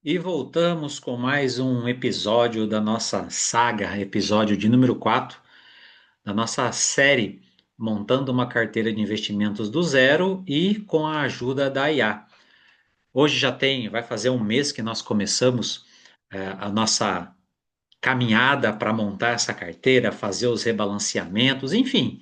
E voltamos com mais um episódio da nossa saga, episódio de número 4 da nossa série Montando uma Carteira de Investimentos do Zero e com a ajuda da IA. Hoje vai fazer um mês que nós começamos a nossa caminhada para montar essa carteira, fazer os rebalanceamentos, enfim,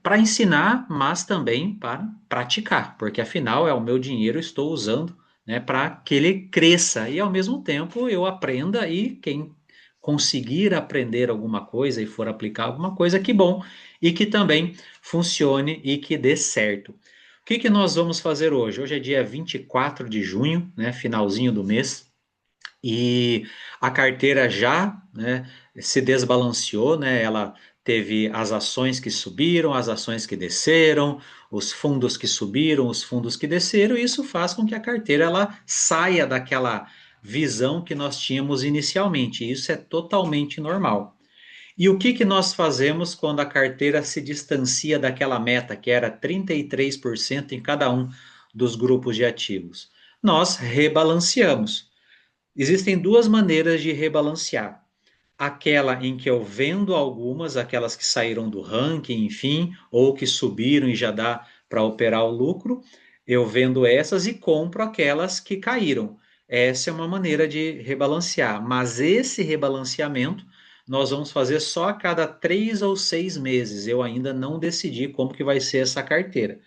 para ensinar, mas também para praticar, porque afinal é o meu dinheiro, estou usando, né, para que ele cresça e ao mesmo tempo eu aprenda e quem conseguir aprender alguma coisa e for aplicar alguma coisa, que bom, e que também funcione e que dê certo. O que que nós vamos fazer hoje? Hoje é dia 24 de junho, né, finalzinho do mês. E a carteira já, né, se desbalanceou, né? Ela teve as ações que subiram, as ações que desceram, os fundos que subiram, os fundos que desceram, e isso faz com que a carteira ela saia daquela visão que nós tínhamos inicialmente. E isso é totalmente normal. E o que que nós fazemos quando a carteira se distancia daquela meta, que era 33% em cada um dos grupos de ativos? Nós rebalanceamos. Existem duas maneiras de rebalancear. Aquela em que eu vendo algumas, aquelas que saíram do ranking, enfim, ou que subiram e já dá para operar o lucro, eu vendo essas e compro aquelas que caíram. Essa é uma maneira de rebalancear, mas esse rebalanceamento nós vamos fazer só a cada 3 ou 6 meses. Eu ainda não decidi como que vai ser essa carteira.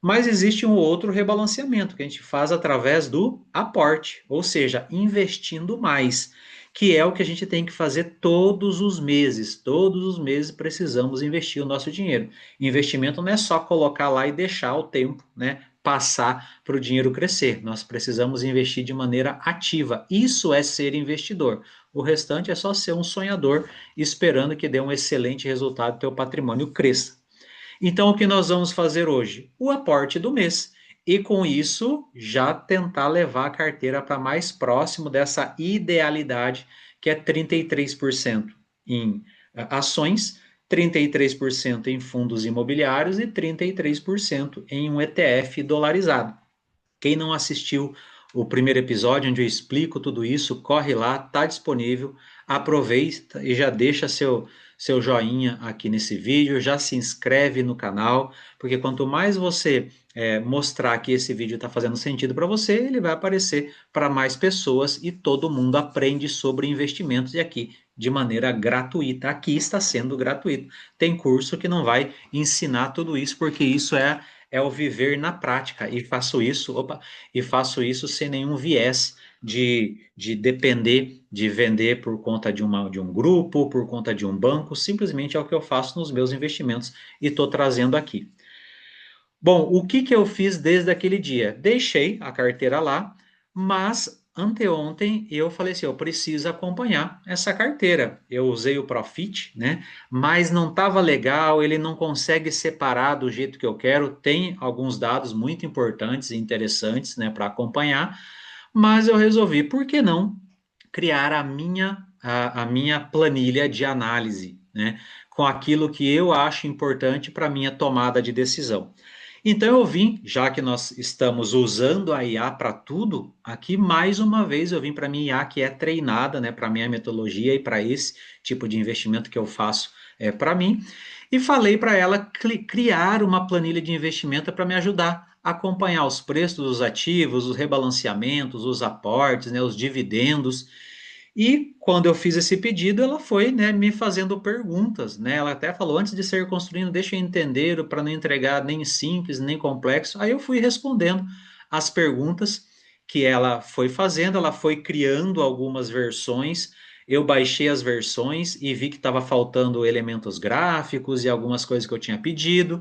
Mas existe um outro rebalanceamento que a gente faz através do aporte, ou seja, investindo mais, que é o que a gente tem que fazer todos os meses. Todos os meses precisamos investir o nosso dinheiro. Investimento não é só colocar lá e deixar o tempo, né, passar para o dinheiro crescer. Nós precisamos investir de maneira ativa. Isso é ser investidor. O restante é só ser um sonhador esperando que dê um excelente resultado e teu patrimônio cresça. Então, o que nós vamos fazer hoje? O aporte do mês. E com isso, já tentar levar a carteira para mais próximo dessa idealidade, que é 33% em ações, 33% em fundos imobiliários e 33% em um ETF dolarizado. Quem não assistiu o primeiro episódio, onde eu explico tudo isso, corre lá, está disponível, aproveita e já deixa seu joinha aqui nesse vídeo, já se inscreve no canal, porque quanto mais você mostrar que esse vídeo está fazendo sentido para você, ele vai aparecer para mais pessoas e todo mundo aprende sobre investimentos e aqui de maneira gratuita. Aqui está sendo gratuito. Tem curso que não vai ensinar tudo isso, porque isso é o viver na prática e faço isso sem nenhum viés de depender de vender por conta de um grupo, por conta de um banco, simplesmente é o que eu faço nos meus investimentos e estou trazendo aqui. Bom, o que que eu fiz desde aquele dia? Deixei a carteira lá, mas anteontem eu falei assim, eu preciso acompanhar essa carteira. Eu usei o Profit, né? Mas não estava legal, ele não consegue separar do jeito que eu quero. Tem alguns dados muito importantes e interessantes, né, para acompanhar, mas eu resolvi, por que não criar a minha planilha de análise, né, com aquilo que eu acho importante para minha tomada de decisão. Então eu vim, já que nós estamos usando a IA para tudo, aqui mais uma vez eu vim para a minha IA que é treinada, né, para minha metodologia e para esse tipo de investimento que eu faço para mim, e falei para ela criar uma planilha de investimento para me ajudar a acompanhar os preços dos ativos, os rebalanceamentos, os aportes, né, os dividendos. E quando eu fiz esse pedido, ela foi, né, me fazendo perguntas, né? Ela até falou, antes de ser construindo, deixa eu entender, para não entregar nem simples, nem complexo. Aí eu fui respondendo as perguntas que ela foi fazendo, ela foi criando algumas versões, eu baixei as versões e vi que estava faltando elementos gráficos e algumas coisas que eu tinha pedido.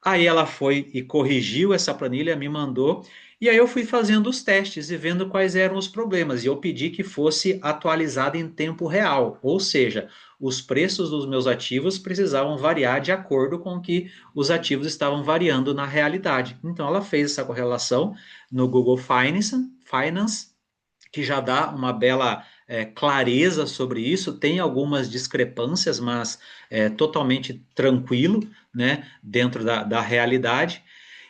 Aí ela foi e corrigiu essa planilha, me mandou, e aí eu fui fazendo os testes e vendo quais eram os problemas. E eu pedi que fosse atualizado em tempo real, ou seja, os preços dos meus ativos precisavam variar de acordo com que os ativos estavam variando na realidade. Então ela fez essa correlação no Google Finance, que já dá uma bela clareza sobre isso. Tem algumas discrepâncias, mas totalmente tranquilo, né, dentro da realidade.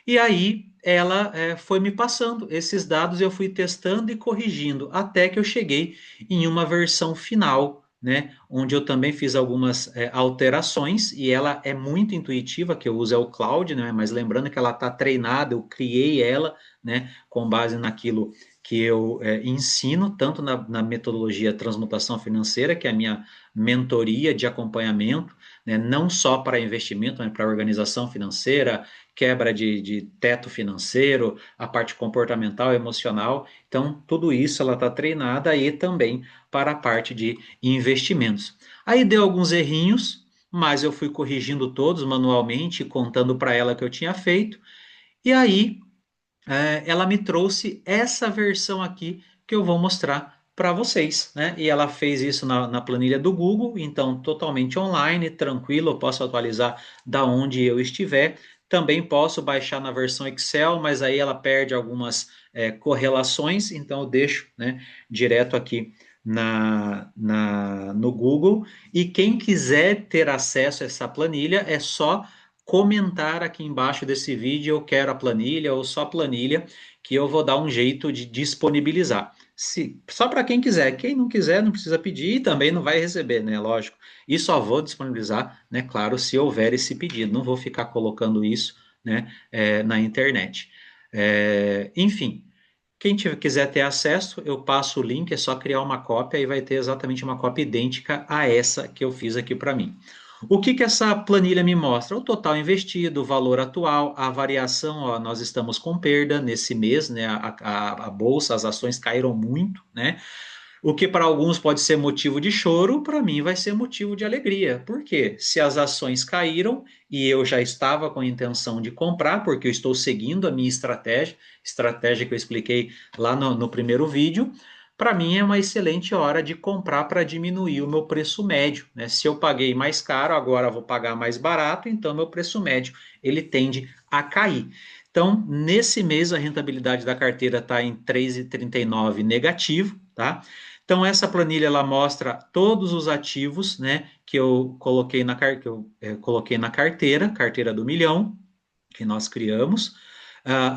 E aí ela foi me passando esses dados, eu fui testando e corrigindo, até que eu cheguei em uma versão final, né, onde eu também fiz algumas alterações, e ela é muito intuitiva, que eu uso é o Cloud, né, mas lembrando que ela está treinada, eu criei ela, né, com base naquilo que eu ensino, tanto na metodologia Transmutação Financeira, que é a minha mentoria de acompanhamento, né, não só para investimento, mas para organização financeira, quebra de teto financeiro, a parte comportamental, emocional. Então, tudo isso ela está treinada aí também para a parte de investimentos. Aí deu alguns errinhos, mas eu fui corrigindo todos manualmente, contando para ela que eu tinha feito. E aí ela me trouxe essa versão aqui que eu vou mostrar para vocês, né? E ela fez isso na planilha do Google, então totalmente online, tranquilo, eu posso atualizar da onde eu estiver. Também posso baixar na versão Excel, mas aí ela perde algumas correlações, então eu deixo, né, direto aqui no Google. E quem quiser ter acesso a essa planilha é só comentar aqui embaixo desse vídeo, eu quero a planilha ou só planilha, que eu vou dar um jeito de disponibilizar. Só para quem quiser, quem não quiser não precisa pedir e também não vai receber, né? Lógico. E só vou disponibilizar, né? Claro, se houver esse pedido. Não vou ficar colocando isso, né, na internet. Enfim, quem quiser ter acesso, eu passo o link, é só criar uma cópia e vai ter exatamente uma cópia idêntica a essa que eu fiz aqui para mim. O que que essa planilha me mostra? O total investido, o valor atual, a variação, ó, nós estamos com perda nesse mês, né? A bolsa, as ações caíram muito, né? O que para alguns pode ser motivo de choro, para mim vai ser motivo de alegria. Por quê? Se as ações caíram e eu já estava com a intenção de comprar, porque eu estou seguindo a minha estratégia que eu expliquei lá no primeiro vídeo, para mim é uma excelente hora de comprar para diminuir o meu preço médio, né? Se eu paguei mais caro, agora vou pagar mais barato, então meu preço médio ele tende a cair. Então, nesse mês, a rentabilidade da carteira está em 3,39 negativo, tá? Então, essa planilha ela mostra todos os ativos, né, que eu coloquei coloquei na carteira do milhão, que nós criamos.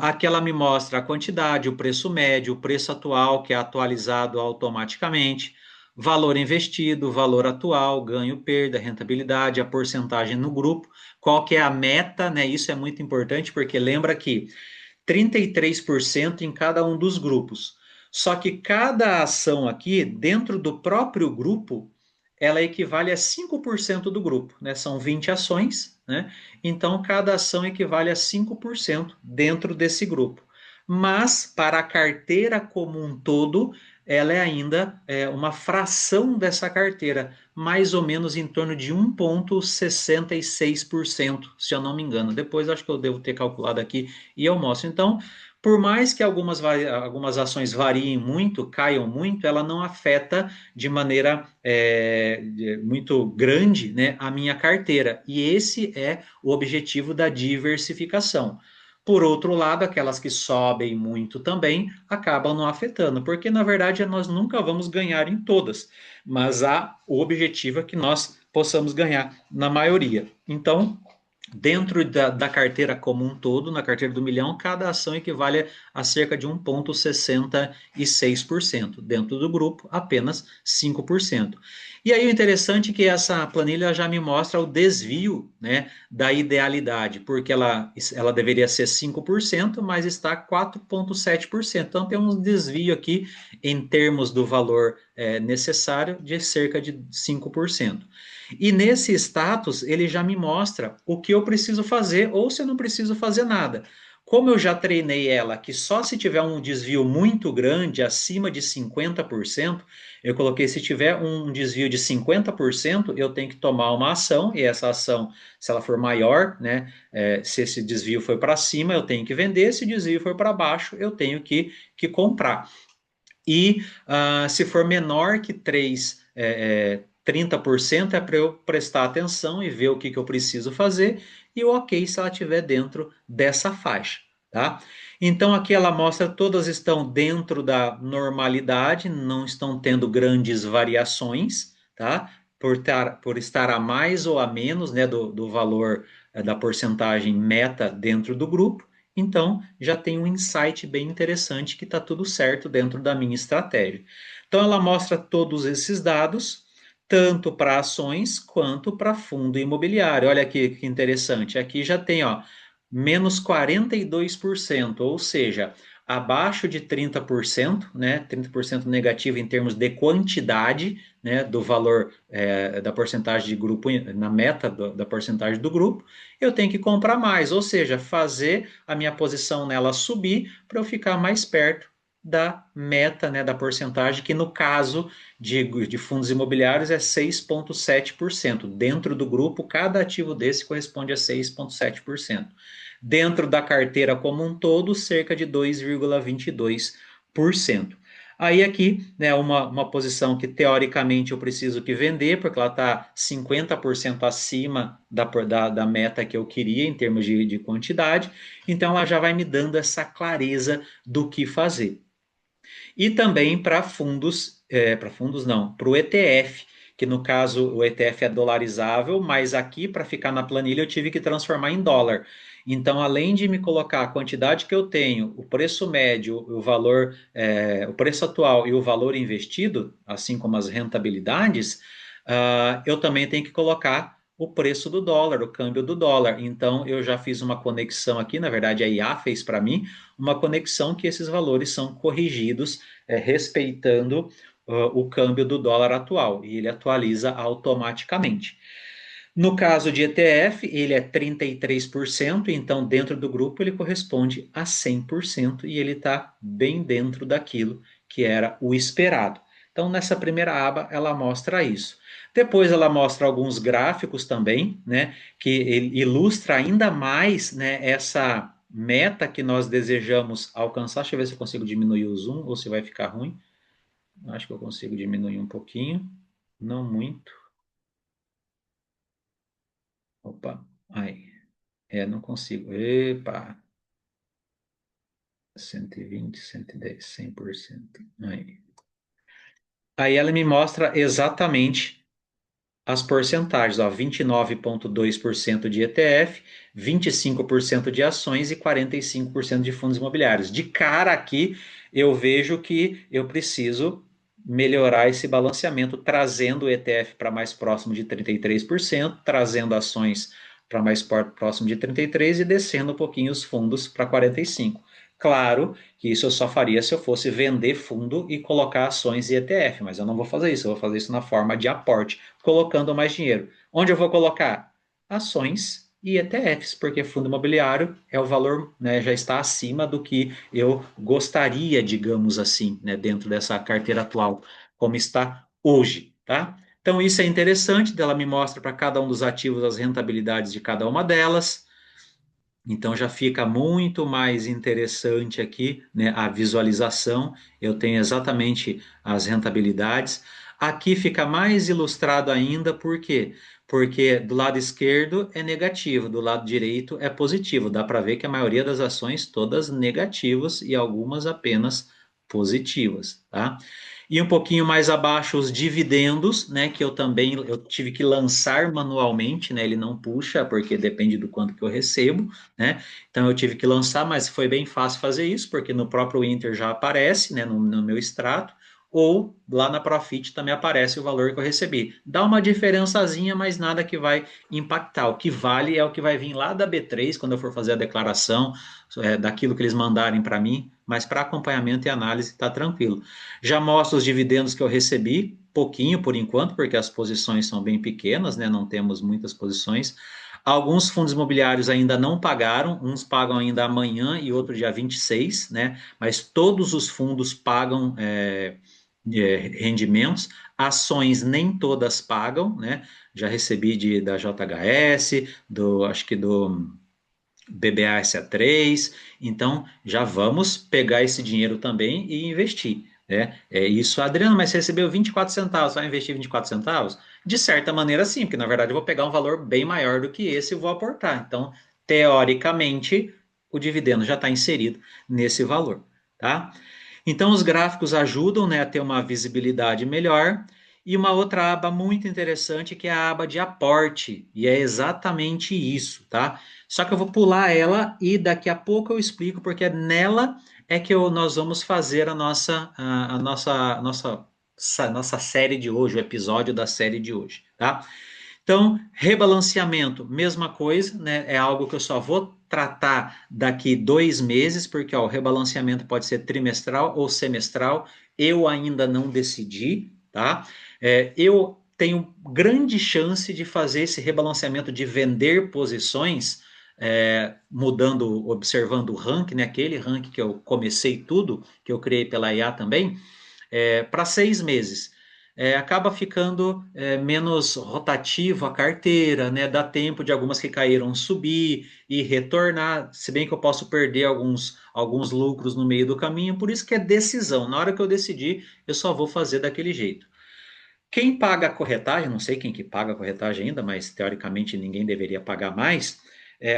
Aqui ela me mostra a quantidade, o preço médio, o preço atual, que é atualizado automaticamente, valor investido, valor atual, ganho, perda, rentabilidade, a porcentagem no grupo, qual que é a meta, né? Isso é muito importante, porque lembra que 33% em cada um dos grupos. Só que cada ação aqui, dentro do próprio grupo, ela equivale a 5% do grupo, né? São 20 ações, né? Então, cada ação equivale a 5% dentro desse grupo. Mas, para a carteira como um todo, ela é ainda uma fração dessa carteira, mais ou menos em torno de 1,66%, se eu não me engano. Depois acho que eu devo ter calculado aqui e eu mostro. Então, por mais que algumas ações variem muito, caiam muito, ela não afeta de maneira muito grande, né, a minha carteira. E esse é o objetivo da diversificação. Por outro lado, aquelas que sobem muito também acabam não afetando, porque na verdade nós nunca vamos ganhar em todas, mas o objetivo é que nós possamos ganhar na maioria. Então, dentro da carteira como um todo, na carteira do milhão, cada ação equivale a cerca de 1,66%. Dentro do grupo, apenas 5%. E aí o interessante é que essa planilha já me mostra o desvio, né, da idealidade, porque ela deveria ser 5%, mas está 4,7%. Então tem um desvio aqui em termos do valor necessário de cerca de 5%. E nesse status, ele já me mostra o que eu preciso fazer ou se eu não preciso fazer nada. Como eu já treinei ela que só se tiver um desvio muito grande, acima de 50%, eu coloquei se tiver um desvio de 50%, eu tenho que tomar uma ação, e essa ação, se ela for maior, né, se esse desvio for para cima, eu tenho que vender, se o desvio for para baixo, eu tenho que comprar. E se for menor que 30% é para eu prestar atenção e ver o que eu preciso fazer, e o ok se ela estiver dentro dessa faixa, tá? Então aqui ela mostra todas estão dentro da normalidade, não estão tendo grandes variações, tá? Por estar a mais ou a menos, né, do valor da porcentagem meta dentro do grupo. Então, já tem um insight bem interessante que está tudo certo dentro da minha estratégia. Então, ela mostra todos esses dados, tanto para ações quanto para fundo imobiliário. Olha aqui que interessante. Aqui já tem, ó, menos 42%, ou seja, abaixo de 30%, né? 30% negativo em termos de quantidade, né? Do valor da porcentagem de grupo, na meta da porcentagem do grupo, eu tenho que comprar mais, ou seja, fazer a minha posição nela subir para eu ficar mais perto da meta, né, da porcentagem, que no caso de fundos imobiliários é 6,7%. Dentro do grupo, cada ativo desse corresponde a 6,7%. Dentro da carteira como um todo, cerca de 2,22%. Aí aqui, né, uma posição que teoricamente eu preciso que vender, porque ela está 50% acima da meta que eu queria em termos de quantidade, então ela já vai me dando essa clareza do que fazer. E também para fundos não, para o ETF, que no caso o ETF é dolarizável, mas aqui para ficar na planilha eu tive que transformar em dólar. Então, além de me colocar a quantidade que eu tenho, o preço médio, o valor, o preço atual e o valor investido, assim como as rentabilidades, eu também tenho que colocar o preço do dólar, o câmbio do dólar. Então, eu já fiz uma conexão aqui, na verdade a IA fez para mim, uma conexão que esses valores são corrigidos, respeitando o câmbio do dólar atual, e ele atualiza automaticamente. No caso de ETF, ele é 33%, então dentro do grupo ele corresponde a 100% e ele está bem dentro daquilo que era o esperado. Então, nessa primeira aba, ela mostra isso. Depois, ela mostra alguns gráficos também, né, que ilustra ainda mais, né, essa meta que nós desejamos alcançar. Deixa eu ver se eu consigo diminuir o zoom ou se vai ficar ruim. Acho que eu consigo diminuir um pouquinho, não muito. Opa, aí. Não consigo. Epa, 120, 110, 100%. Aí ela me mostra exatamente as porcentagens, ó, 29,2% de ETF, 25% de ações e 45% de fundos imobiliários. De cara aqui, eu vejo que eu preciso melhorar esse balanceamento, trazendo o ETF para mais próximo de 33%, trazendo ações para mais próximo de 33% e descendo um pouquinho os fundos para 45%. Claro que isso eu só faria se eu fosse vender fundo e colocar ações e ETF, mas eu não vou fazer isso, eu vou fazer isso na forma de aporte, colocando mais dinheiro. Onde eu vou colocar? Ações e ETFs, porque fundo imobiliário é o valor, né, já está acima do que eu gostaria, digamos assim, né, dentro dessa carteira atual, como está hoje, tá? Então isso é interessante, ela me mostra para cada um dos ativos as rentabilidades de cada uma delas. Então já fica muito mais interessante aqui, né, a visualização. Eu tenho exatamente as rentabilidades. Aqui fica mais ilustrado ainda, por quê? Porque do lado esquerdo é negativo, do lado direito é positivo. Dá para ver que a maioria das ações todas negativas e algumas apenas positivas, tá? E um pouquinho mais abaixo os dividendos, né, que eu tive que lançar manualmente, né? Ele não puxa porque depende do quanto que eu recebo, né? Então eu tive que lançar, mas foi bem fácil fazer isso, porque no próprio Inter já aparece, né, no meu extrato, ou lá na Profit também aparece o valor que eu recebi. Dá uma diferençazinha, mas nada que vai impactar. O que vale é o que vai vir lá da B3 quando eu for fazer a declaração daquilo que eles mandarem para mim, mas para acompanhamento e análise está tranquilo. Já mostro os dividendos que eu recebi, pouquinho por enquanto, porque as posições são bem pequenas, né? Não temos muitas posições. Alguns fundos imobiliários ainda não pagaram, uns pagam ainda amanhã e outro dia 26, né? Mas todos os fundos pagam rendimentos. Ações nem todas pagam, né? Já recebi da JHS, acho que do BBASA3, então já vamos pegar esse dinheiro também e investir. Né? É isso, Adriano, mas você recebeu 24 centavos, vai investir 24 centavos? De certa maneira, sim, porque na verdade eu vou pegar um valor bem maior do que esse e vou aportar. Então, teoricamente, o dividendo já está inserido nesse valor. Tá? Então, os gráficos ajudam, né, a ter uma visibilidade melhor. E uma outra aba muito interessante que é a aba de aporte, e é exatamente isso, tá? Só que eu vou pular ela e daqui a pouco eu explico, porque nela é que nós vamos fazer a nossa série de hoje, o episódio da série de hoje, tá? Então, rebalanceamento, mesma coisa, né? É algo que eu só vou tratar daqui 2 meses, porque ó, o rebalanceamento pode ser trimestral ou semestral. Eu ainda não decidi, tá? Eu tenho grande chance de fazer esse rebalanceamento de vender posições, mudando, observando o ranking, né? Aquele ranking que eu comecei tudo, que eu criei pela IA também para 6 meses. Acaba ficando menos rotativo a carteira, né? Dá tempo de algumas que caíram subir e retornar, se bem que eu posso perder alguns lucros no meio do caminho, por isso que é decisão. Na hora que eu decidir, eu só vou fazer daquele jeito. Quem paga a corretagem, não sei quem que paga a corretagem ainda, mas teoricamente ninguém deveria pagar mais.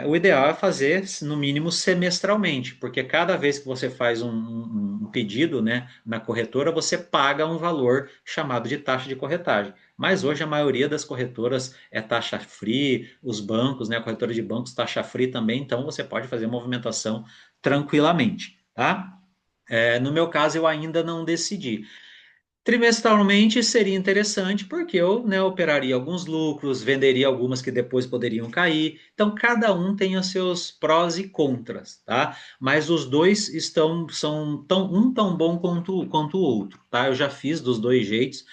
O ideal é fazer no mínimo semestralmente, porque cada vez que você faz um pedido, né, na corretora, você paga um valor chamado de taxa de corretagem. Mas hoje a maioria das corretoras é taxa free, os bancos, né, a corretora de bancos taxa free também, então você pode fazer movimentação tranquilamente, tá? No meu caso, eu ainda não decidi. Trimestralmente seria interessante porque eu, né, operaria alguns lucros, venderia algumas que depois poderiam cair. Então, cada um tem os seus prós e contras, tá? Mas os dois são tão bom quanto o outro, tá? Eu já fiz dos dois jeitos,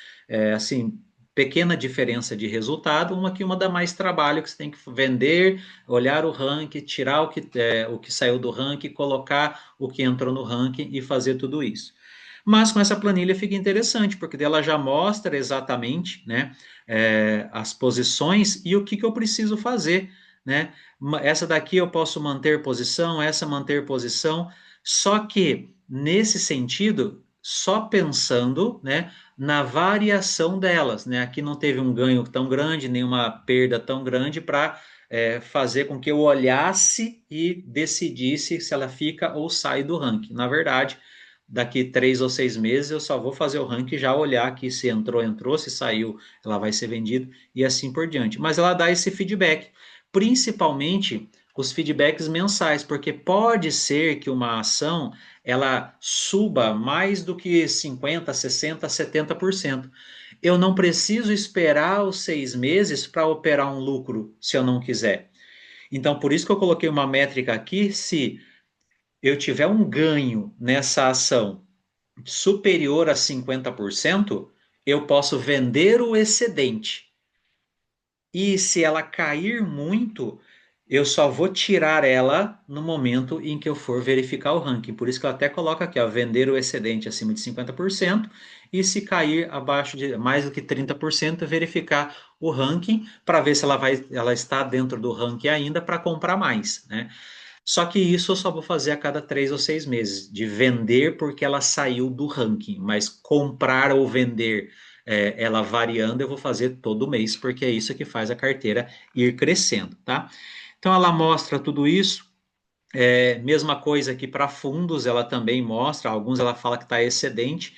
assim, pequena diferença de resultado, uma que uma dá mais trabalho, que você tem que vender, olhar o ranking, tirar o que saiu do ranking, colocar o que entrou no ranking e fazer tudo isso. Mas com essa planilha fica interessante, porque ela já mostra exatamente, né, as posições e o que eu preciso fazer, né? Essa daqui eu posso manter posição, essa manter posição, só que nesse sentido, só pensando, né, na variação delas, né? Aqui não teve um ganho tão grande, nenhuma perda tão grande para fazer com que eu olhasse e decidisse se ela fica ou sai do ranking. Na verdade, daqui 3 ou 6 meses eu só vou fazer o ranking e já olhar aqui se entrou, entrou, se saiu, ela vai ser vendida e assim por diante. Mas ela dá esse feedback, principalmente os feedbacks mensais, porque pode ser que uma ação ela suba mais do que 50, 60, 70%. Eu não preciso esperar os 6 meses para operar um lucro se eu não quiser. Então, por isso que eu coloquei uma métrica aqui, se eu tiver um ganho nessa ação superior a 50%, eu posso vender o excedente. E se ela cair muito, eu só vou tirar ela no momento em que eu for verificar o ranking. Por isso que eu até coloco aqui, ó, vender o excedente acima de 50% e se cair abaixo de mais do que 30%, verificar o ranking para ver se ela está dentro do ranking ainda para comprar mais, né? Só que isso eu só vou fazer a cada 3 ou 6 meses, de vender porque ela saiu do ranking, mas comprar ou vender ela variando eu vou fazer todo mês, porque é isso que faz a carteira ir crescendo, tá? Então ela mostra tudo isso. Mesma coisa aqui para fundos, ela também mostra, alguns ela fala que está excedente,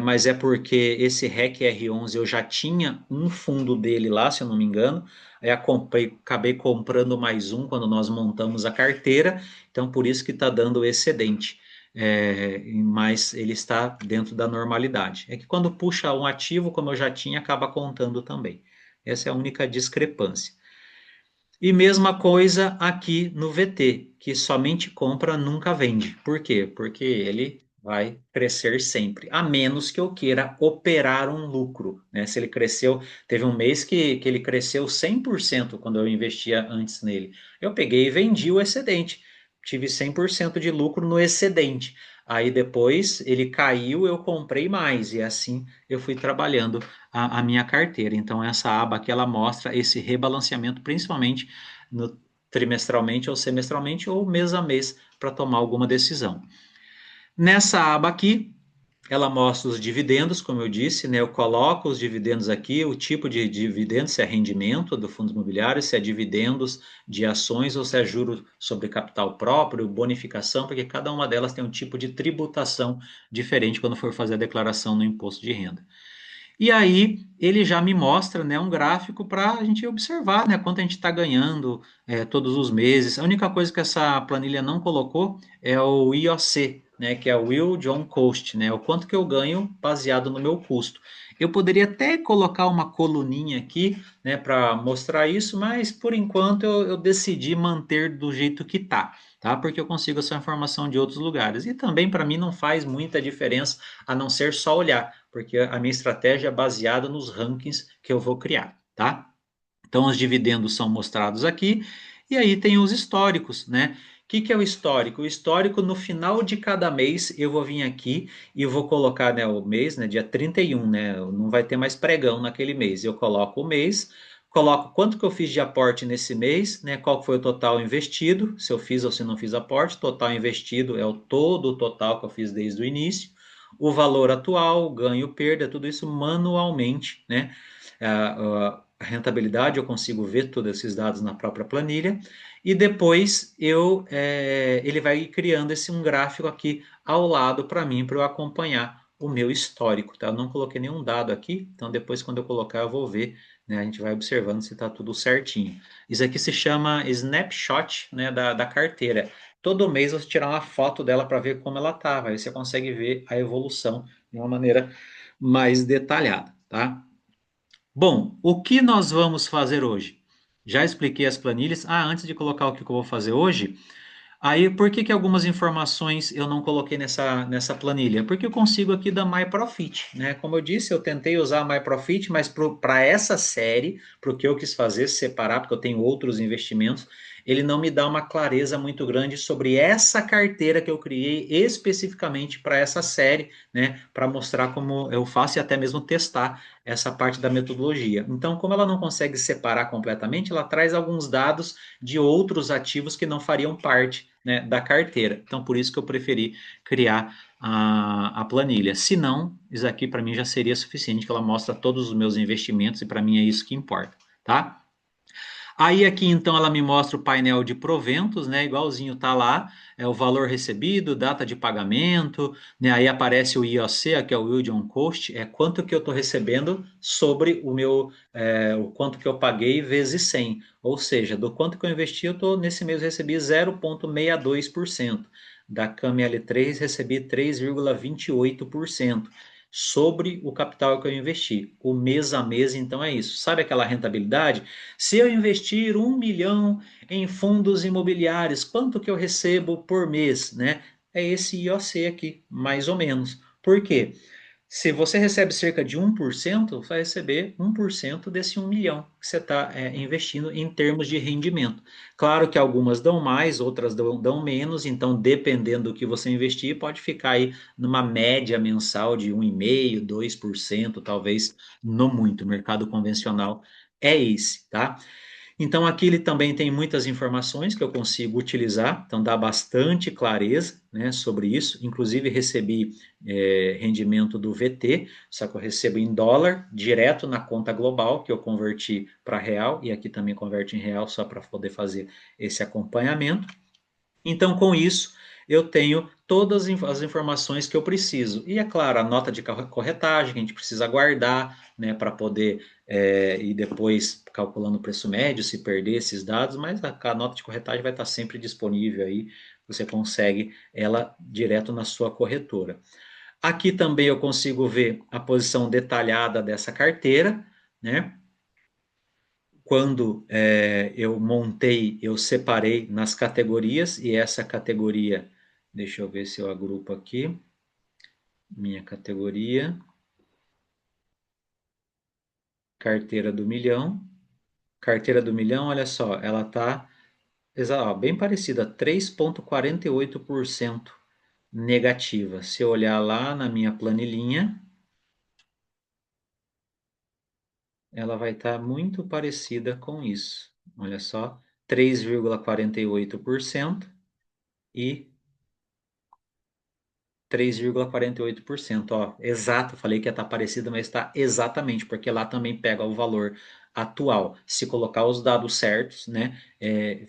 mas é porque esse REC R11 eu já tinha um fundo dele lá, se eu não me engano, aí acabei comprando mais um quando nós montamos a carteira, então por isso que está dando excedente, mas ele está dentro da normalidade. É que quando puxa um ativo, como eu já tinha, acaba contando também. Essa é a única discrepância. E mesma coisa aqui no VT, que somente compra, nunca vende. Por quê? Porque ele vai crescer sempre, a menos que eu queira operar um lucro, né? Se ele cresceu, teve um mês que ele cresceu 100% quando eu investia antes nele. Eu peguei e vendi o excedente. Tive 100% de lucro no excedente. Aí depois ele caiu, eu comprei mais e assim eu fui trabalhando a minha carteira. Então, essa aba aqui ela mostra esse rebalanceamento, principalmente no trimestralmente ou semestralmente ou mês a mês para tomar alguma decisão. Nessa aba aqui, ela mostra os dividendos, como eu disse, né? Eu coloco os dividendos aqui, o tipo de dividendo, se é rendimento do fundo imobiliário, se é dividendos de ações ou se é juros sobre capital próprio, bonificação, porque cada uma delas tem um tipo de tributação diferente quando for fazer a declaração no imposto de renda. E aí ele já me mostra, né, um gráfico para a gente observar, né, quanto a gente está ganhando todos os meses. A única coisa que essa planilha não colocou é o IOC, né, que é o Will John Cost, né, o quanto que eu ganho baseado no meu custo. Eu poderia até colocar uma coluninha aqui, né, para mostrar isso, mas por enquanto eu decidi manter do jeito que tá? Porque eu consigo essa informação de outros lugares. E também para mim não faz muita diferença a não ser só olhar, porque a minha estratégia é baseada nos rankings que eu vou criar, tá? Então, os dividendos são mostrados aqui, e aí tem os históricos, né? O que é o histórico? O histórico, no final de cada mês, eu vou vir aqui e vou colocar, né, o mês, né, dia 31, né? Não vai ter mais pregão naquele mês. Eu coloco o mês, coloco quanto que eu fiz de aporte nesse mês, né? Qual foi o total investido, se eu fiz ou se não fiz aporte. Total investido é o todo o total que eu fiz desde o início. O valor atual, ganho, perda, tudo isso manualmente, né? A rentabilidade, eu consigo ver todos esses dados na própria planilha, e depois ele vai criando um gráfico aqui ao lado para mim, para eu acompanhar o meu histórico, tá? Eu não coloquei nenhum dado aqui, então depois quando eu colocar eu vou ver, né? A gente vai observando se está tudo certinho. Isso aqui se chama snapshot, né, da carteira. Todo mês você tirar uma foto dela para ver como ela estava, aí você consegue ver a evolução de uma maneira mais detalhada, tá? Bom, o que nós vamos fazer hoje? Já expliquei as planilhas. Ah, antes de colocar o que eu vou fazer hoje, aí por que que algumas informações eu não coloquei nessa planilha? Porque eu consigo aqui da MyProfit, né? Como eu disse, eu tentei usar a MyProfit, mas para essa série, para o que eu quis fazer, separar, porque eu tenho outros investimentos, ele não me dá uma clareza muito grande sobre essa carteira que eu criei especificamente para essa série, né? Para mostrar como eu faço e até mesmo testar essa parte da metodologia. Então, como ela não consegue separar completamente, ela traz alguns dados de outros ativos que não fariam parte, né, da carteira. Então, por isso que eu preferi criar a planilha. Se não, isso aqui para mim já seria suficiente, que ela mostra todos os meus investimentos e para mim é isso que importa, tá? Aí aqui então ela me mostra o painel de proventos, né? Igualzinho tá lá, é o valor recebido, data de pagamento, né? Aí aparece o IOC, que é o Yield on Cost, é quanto que eu estou recebendo sobre o quanto que eu paguei vezes 100. Ou seja, do quanto que eu investi, nesse mês eu recebi 0,62%. Da CAML3 recebi 3,28% sobre o capital que eu investi. O mês a mês, então, é isso. Sabe aquela rentabilidade? Se eu investir 1 milhão em fundos imobiliários, quanto que eu recebo por mês, né? É esse IOC aqui, mais ou menos. Por quê? Se você recebe cerca de 1%, você vai receber 1% desse 1 milhão que você está investindo em termos de rendimento. Claro que algumas dão mais, outras dão menos, então dependendo do que você investir, pode ficar aí numa média mensal de 1,5%, 2%, talvez não muito. O mercado convencional é esse, tá? Então, aqui ele também tem muitas informações que eu consigo utilizar, então dá bastante clareza, né, sobre isso. Inclusive, recebi rendimento do VT, só que eu recebo em dólar, direto na conta global, que eu converti para real, e aqui também converte em real, só para poder fazer esse acompanhamento. Então, com isso, eu tenho todas as informações que eu preciso. E, é claro, a nota de corretagem que a gente precisa guardar, né, para poder ir depois calculando o preço médio, se perder esses dados, mas a nota de corretagem vai estar sempre disponível aí, você consegue ela direto na sua corretora. Aqui também eu consigo ver a posição detalhada dessa carteira, né? Quando eu montei, eu separei nas categorias e essa categoria, deixa eu ver se eu agrupo aqui, minha categoria, carteira do milhão. Carteira do milhão, olha só, ela está bem parecida, 3,48% negativa. Se eu olhar lá na minha planilhinha, ela vai estar muito parecida com isso. Olha só, 3,48% e 3,48%, ó, exato, falei que ia estar parecido, mas está exatamente, porque lá também pega o valor atual. Se colocar os dados certos, né,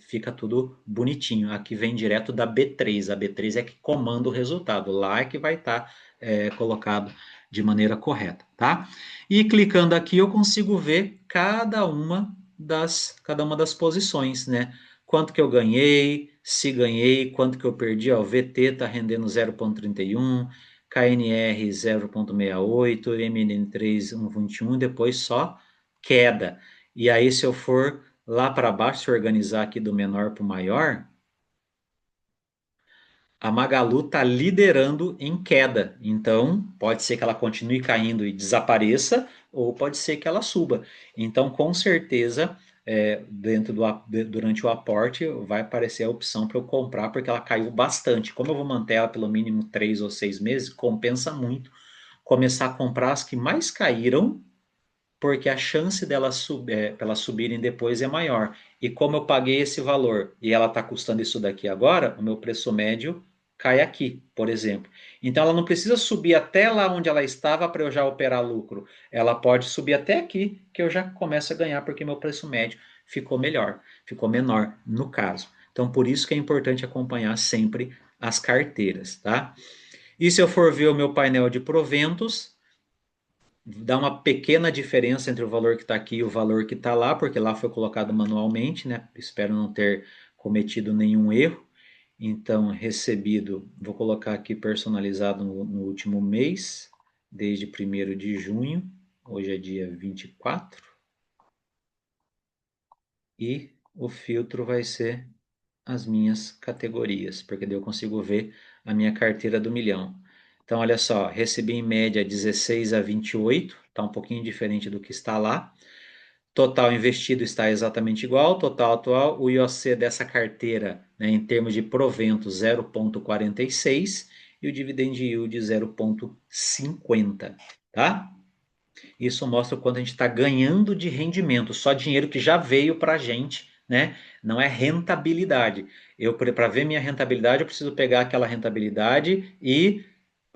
fica tudo bonitinho. Aqui vem direto da B3, a B3 é que comanda o resultado, lá é que vai estar colocado de maneira correta, tá? E clicando aqui eu consigo ver cada uma das posições, né? Quanto que eu ganhei, se ganhei, quanto que eu perdi, ó, o VT está rendendo 0,31, KNR 0,68, MN3 1,21, depois só queda. E aí se eu for lá para baixo, se organizar aqui do menor para o maior, a Magalu está liderando em queda. Então, pode ser que ela continue caindo e desapareça, ou pode ser que ela suba. Então, com certeza, durante o aporte, vai aparecer a opção para eu comprar, porque ela caiu bastante. Como eu vou manter ela pelo mínimo 3 ou 6 meses, compensa muito começar a comprar as que mais caíram, porque a chance delas subirem depois é maior. E como eu paguei esse valor e ela está custando isso daqui agora, o meu preço médio cai aqui, por exemplo. Então ela não precisa subir até lá onde ela estava para eu já operar lucro. Ela pode subir até aqui que eu já começo a ganhar porque meu preço médio ficou melhor, ficou menor no caso. Então por isso que é importante acompanhar sempre as carteiras, tá? E se eu for ver o meu painel de proventos, dá uma pequena diferença entre o valor que está aqui e o valor que está lá, porque lá foi colocado manualmente, né? Espero não ter cometido nenhum erro. Então, recebido, vou colocar aqui personalizado no último mês, desde 1º de junho, hoje é dia 24, e o filtro vai ser as minhas categorias, porque daí eu consigo ver a minha carteira do milhão. Então, olha só, recebi em média 16 a 28, está um pouquinho diferente do que está lá. Total investido está exatamente igual, total atual, o IOC dessa carteira, né, em termos de provento, 0,46 e o dividend yield 0,50, tá? Isso mostra o quanto a gente está ganhando de rendimento, só dinheiro que já veio para a gente, né? Não é rentabilidade. Para ver minha rentabilidade, eu preciso pegar aquela rentabilidade e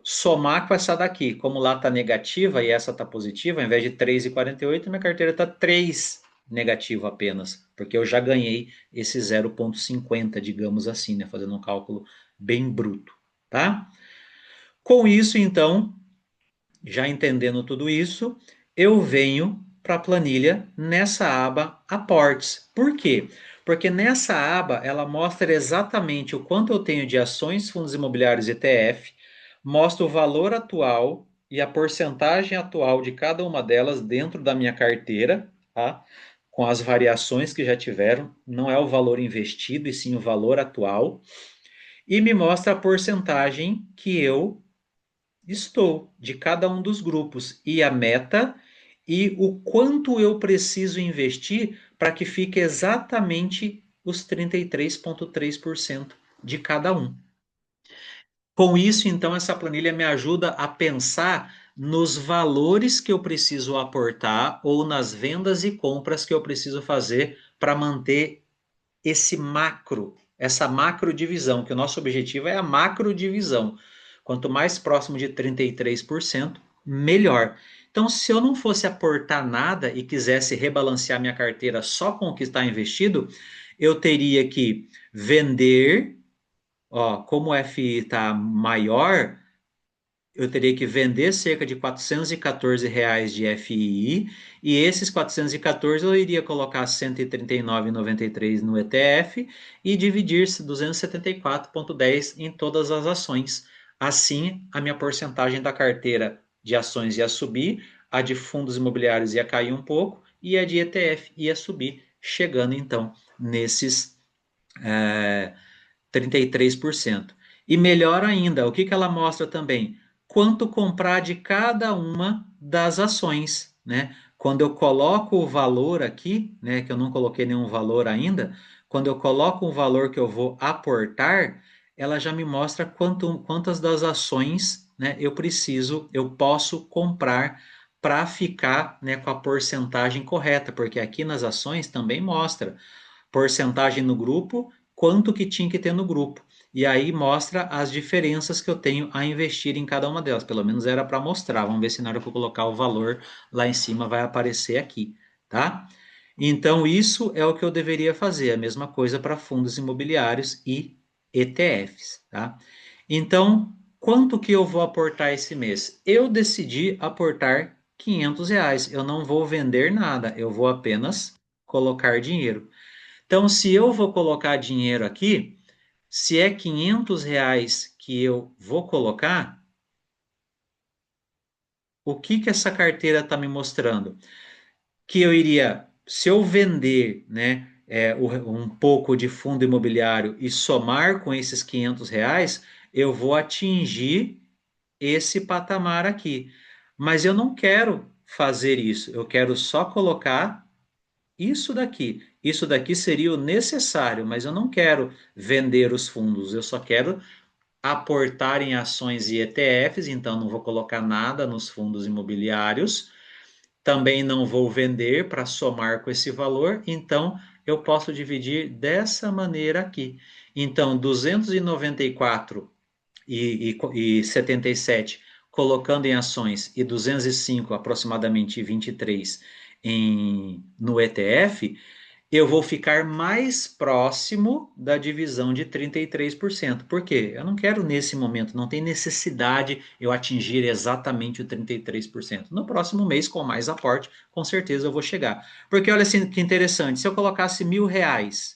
somar com essa daqui. Como lá está negativa e essa está positiva, ao invés de 3,48, minha carteira está 3 negativo apenas, porque eu já ganhei esse 0,50, digamos assim, né? Fazendo um cálculo bem bruto, tá? Com isso, então, já entendendo tudo isso, eu venho para a planilha nessa aba aportes. Por quê? Porque nessa aba ela mostra exatamente o quanto eu tenho de ações, fundos imobiliários e ETF, mostra o valor atual e a porcentagem atual de cada uma delas dentro da minha carteira, tá? Com as variações que já tiveram, não é o valor investido e sim o valor atual, e me mostra a porcentagem que eu estou de cada um dos grupos e a meta e o quanto eu preciso investir para que fique exatamente os 33,3% de cada um. Com isso, então, essa planilha me ajuda a pensar nos valores que eu preciso aportar ou nas vendas e compras que eu preciso fazer para manter essa macro divisão, que o nosso objetivo é a macro divisão. Quanto mais próximo de 33%, melhor. Então, se eu não fosse aportar nada e quisesse rebalancear minha carteira só com o que está investido, eu teria que vender, ó, como o FI está maior, eu teria que vender cerca de R$ 414 de FII e esses 414 eu iria colocar 139,93 no ETF e dividir 274,10 em todas as ações. Assim, a minha porcentagem da carteira de ações ia subir, a de fundos imobiliários ia cair um pouco e a de ETF ia subir, chegando então nesses 33%. E melhor ainda, o que que ela mostra também? Quanto comprar de cada uma das ações, né? Quando eu coloco o valor aqui, né, que eu não coloquei nenhum valor ainda, quando eu coloco o valor que eu vou aportar, ela já me mostra quantas das ações, né, eu posso comprar para ficar, né, com a porcentagem correta, porque aqui nas ações também mostra porcentagem no grupo, quanto que tinha que ter no grupo. E aí mostra as diferenças que eu tenho a investir em cada uma delas. Pelo menos era para mostrar. Vamos ver se na hora que eu colocar o valor lá em cima vai aparecer aqui, tá? Então isso é o que eu deveria fazer. A mesma coisa para fundos imobiliários e ETFs, tá? Então Quanto que eu vou aportar esse mês? Eu decidi aportar R$ 500. Eu não vou vender nada, eu vou apenas colocar dinheiro. Então, se eu vou colocar dinheiro aqui, se é R$ 500 que eu vou colocar, o que que essa carteira está me mostrando? Que eu iria, se eu vender, né, um pouco de fundo imobiliário e somar com esses R$ 500, eu vou atingir esse patamar aqui. Mas eu não quero fazer isso, eu quero só colocar isso daqui. Isso daqui seria o necessário, mas eu não quero vender os fundos, eu só quero aportar em ações e ETFs, então não vou colocar nada nos fundos imobiliários, também não vou vender para somar com esse valor, então eu posso dividir dessa maneira aqui. Então, 294,77 colocando em ações e 205 aproximadamente 23 no ETF, eu vou ficar mais próximo da divisão de 33%. Por quê? Eu não quero nesse momento, não tem necessidade eu atingir exatamente o 33%. No próximo mês, com mais aporte, com certeza eu vou chegar. Porque olha assim que interessante, se eu colocasse R$ 1.000,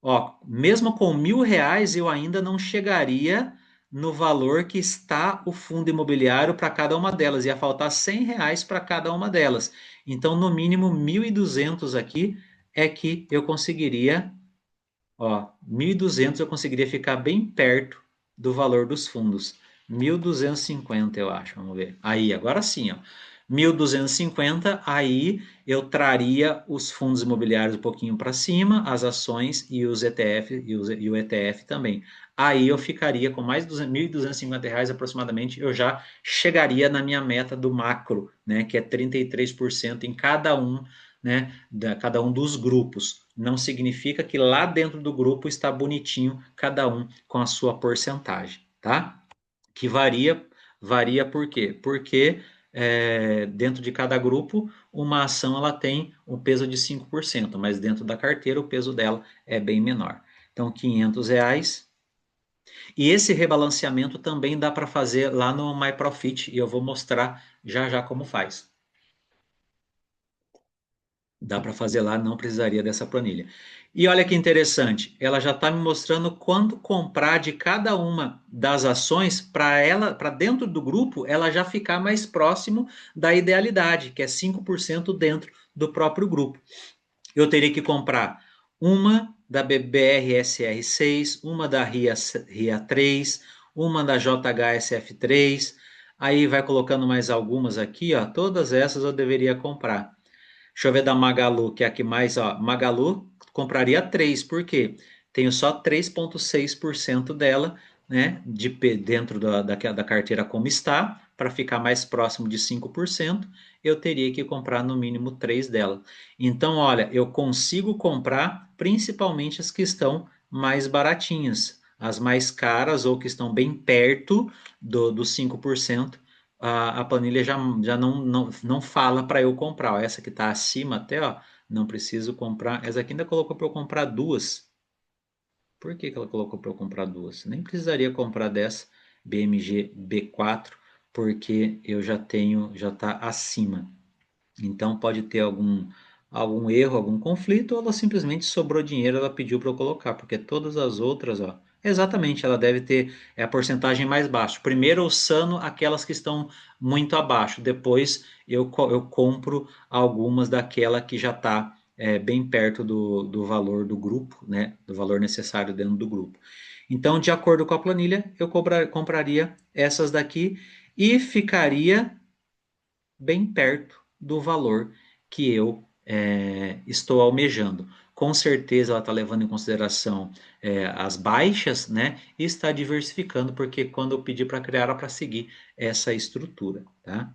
ó, mesmo com R$ 1.000, eu ainda não chegaria no valor que está o fundo imobiliário para cada uma delas. Ia faltar R$ 100 para cada uma delas. Então, no mínimo, 1.200 aqui é que eu conseguiria, ó, 1.200 eu conseguiria ficar bem perto do valor dos fundos. 1.250 eu acho, vamos ver. Aí, agora sim, ó. 1.250 aí eu traria os fundos imobiliários um pouquinho para cima, as ações e os ETF e o ETF também. Aí eu ficaria com mais de R$ 1.250 aproximadamente, eu já chegaria na minha meta do macro, né, que é 33% em cada um, né, cada um dos grupos. Não significa que lá dentro do grupo está bonitinho cada um com a sua porcentagem, tá? Que varia por quê? Porque dentro de cada grupo, uma ação ela tem um peso de 5%, mas dentro da carteira o peso dela é bem menor. Então, R$ 500. E esse rebalanceamento também dá para fazer lá no MyProfit, e eu vou mostrar já já como faz. Dá para fazer lá, não precisaria dessa planilha. E olha que interessante, ela já está me mostrando quando comprar de cada uma das ações para ela, para dentro do grupo, ela já ficar mais próximo da idealidade, que é 5% dentro do próprio grupo. Eu teria que comprar uma da BRSR6, uma da RIA 3, uma da JHSF3, aí vai colocando mais algumas aqui, ó, todas essas eu deveria comprar. Deixa eu ver da Magalu, que é a que mais, ó. Magalu compraria três, por quê? Tenho só 3,6% dela, né? Dentro da carteira como está, para ficar mais próximo de 5%, eu teria que comprar no mínimo três dela. Então, olha, eu consigo comprar principalmente as que estão mais baratinhas. As mais caras ou que estão bem perto dos 5%, a planilha já não fala para eu comprar. Ó, essa que está acima até, ó, não preciso comprar. Essa aqui ainda colocou para eu comprar duas. Por que que ela colocou para eu comprar duas? Nem precisaria comprar dessa BMG B4, porque eu já tenho, já está acima. Então pode ter algum erro, algum conflito, ou ela simplesmente sobrou dinheiro, ela pediu para eu colocar, porque todas as outras, ó, exatamente, ela deve ter a porcentagem mais baixa. Primeiro eu sano aquelas que estão muito abaixo, depois eu compro algumas daquela que já está bem perto do valor do grupo, né, do valor necessário dentro do grupo. Então, de acordo com a planilha, eu compraria essas daqui e ficaria bem perto do valor que eu estou almejando. Com certeza ela está levando em consideração as baixas, né? E está diversificando, porque quando eu pedi para criar era para seguir essa estrutura, tá?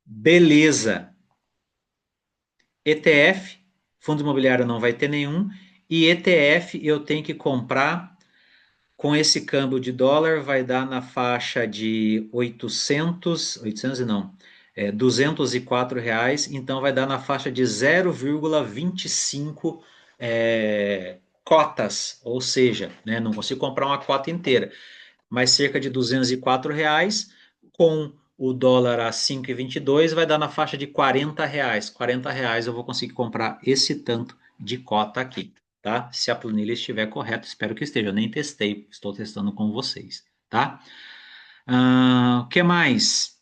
Beleza. ETF, fundo imobiliário não vai ter nenhum, e ETF eu tenho que comprar com esse câmbio de dólar vai dar na faixa de 800 não, R$ 204, então vai dar na faixa de 0,25 cotas, ou seja, né, não consigo comprar uma cota inteira, mas cerca de R$ 204, com o dólar a 5,22 vai dar na faixa de R$ 40. R$ 40 eu vou conseguir comprar esse tanto de cota aqui, tá? Se a planilha estiver correta, espero que esteja. Eu nem testei, estou testando com vocês, tá? O que mais?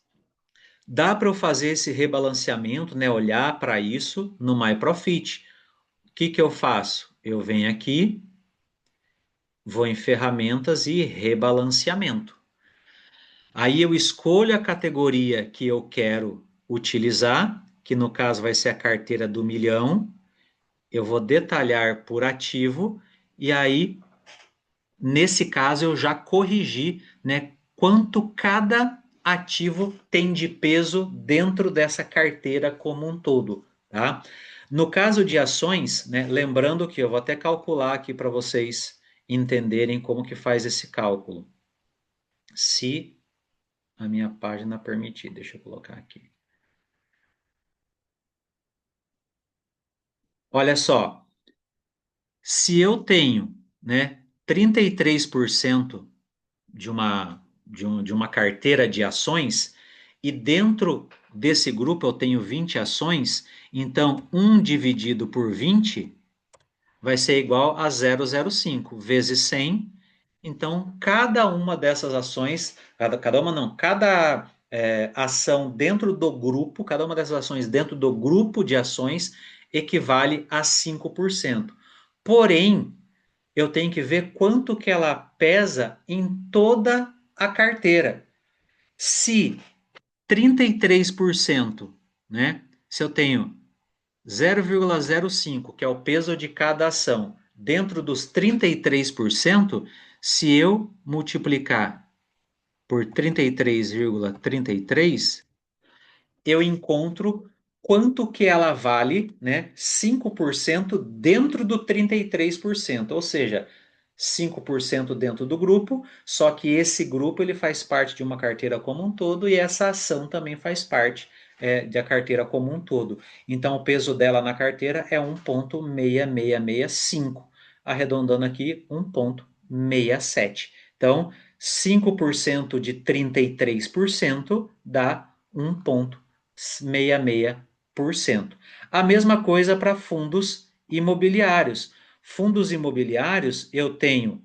Dá para eu fazer esse rebalanceamento, né? Olhar para isso no MyProfit. O que que eu faço? Eu venho aqui, vou em ferramentas e rebalanceamento. Aí eu escolho a categoria que eu quero utilizar, que no caso vai ser a carteira do milhão. Eu vou detalhar por ativo e aí, nesse caso, eu já corrigi, né, quanto cada ativo tem de peso dentro dessa carteira como um todo, tá? No caso de ações, né, lembrando que eu vou até calcular aqui para vocês entenderem como que faz esse cálculo. Se a minha página permitir, deixa eu colocar aqui. Olha só, se eu tenho, né, 33% de uma carteira de ações e dentro desse grupo eu tenho 20 ações, então 1 dividido por 20 vai ser igual a 0,05 vezes 100. Então, cada uma dessas ações, cada uma não, cada ação dentro do grupo, cada uma dessas ações dentro do grupo de ações equivale a 5%. Porém, eu tenho que ver quanto que ela pesa em toda a carteira. Se 33%, né? Se eu tenho 0,05, que é o peso de cada ação, dentro dos 33%, se eu multiplicar por 33,33, eu encontro quanto que ela vale, né? 5% dentro do 33%, ou seja, 5% dentro do grupo, só que esse grupo ele faz parte de uma carteira como um todo e essa ação também faz parte da carteira como um todo. Então, o peso dela na carteira é 1,6665, arredondando aqui 1,67. Então, 5% de 33% dá 1,66%. A mesma coisa para fundos imobiliários. Fundos imobiliários, eu tenho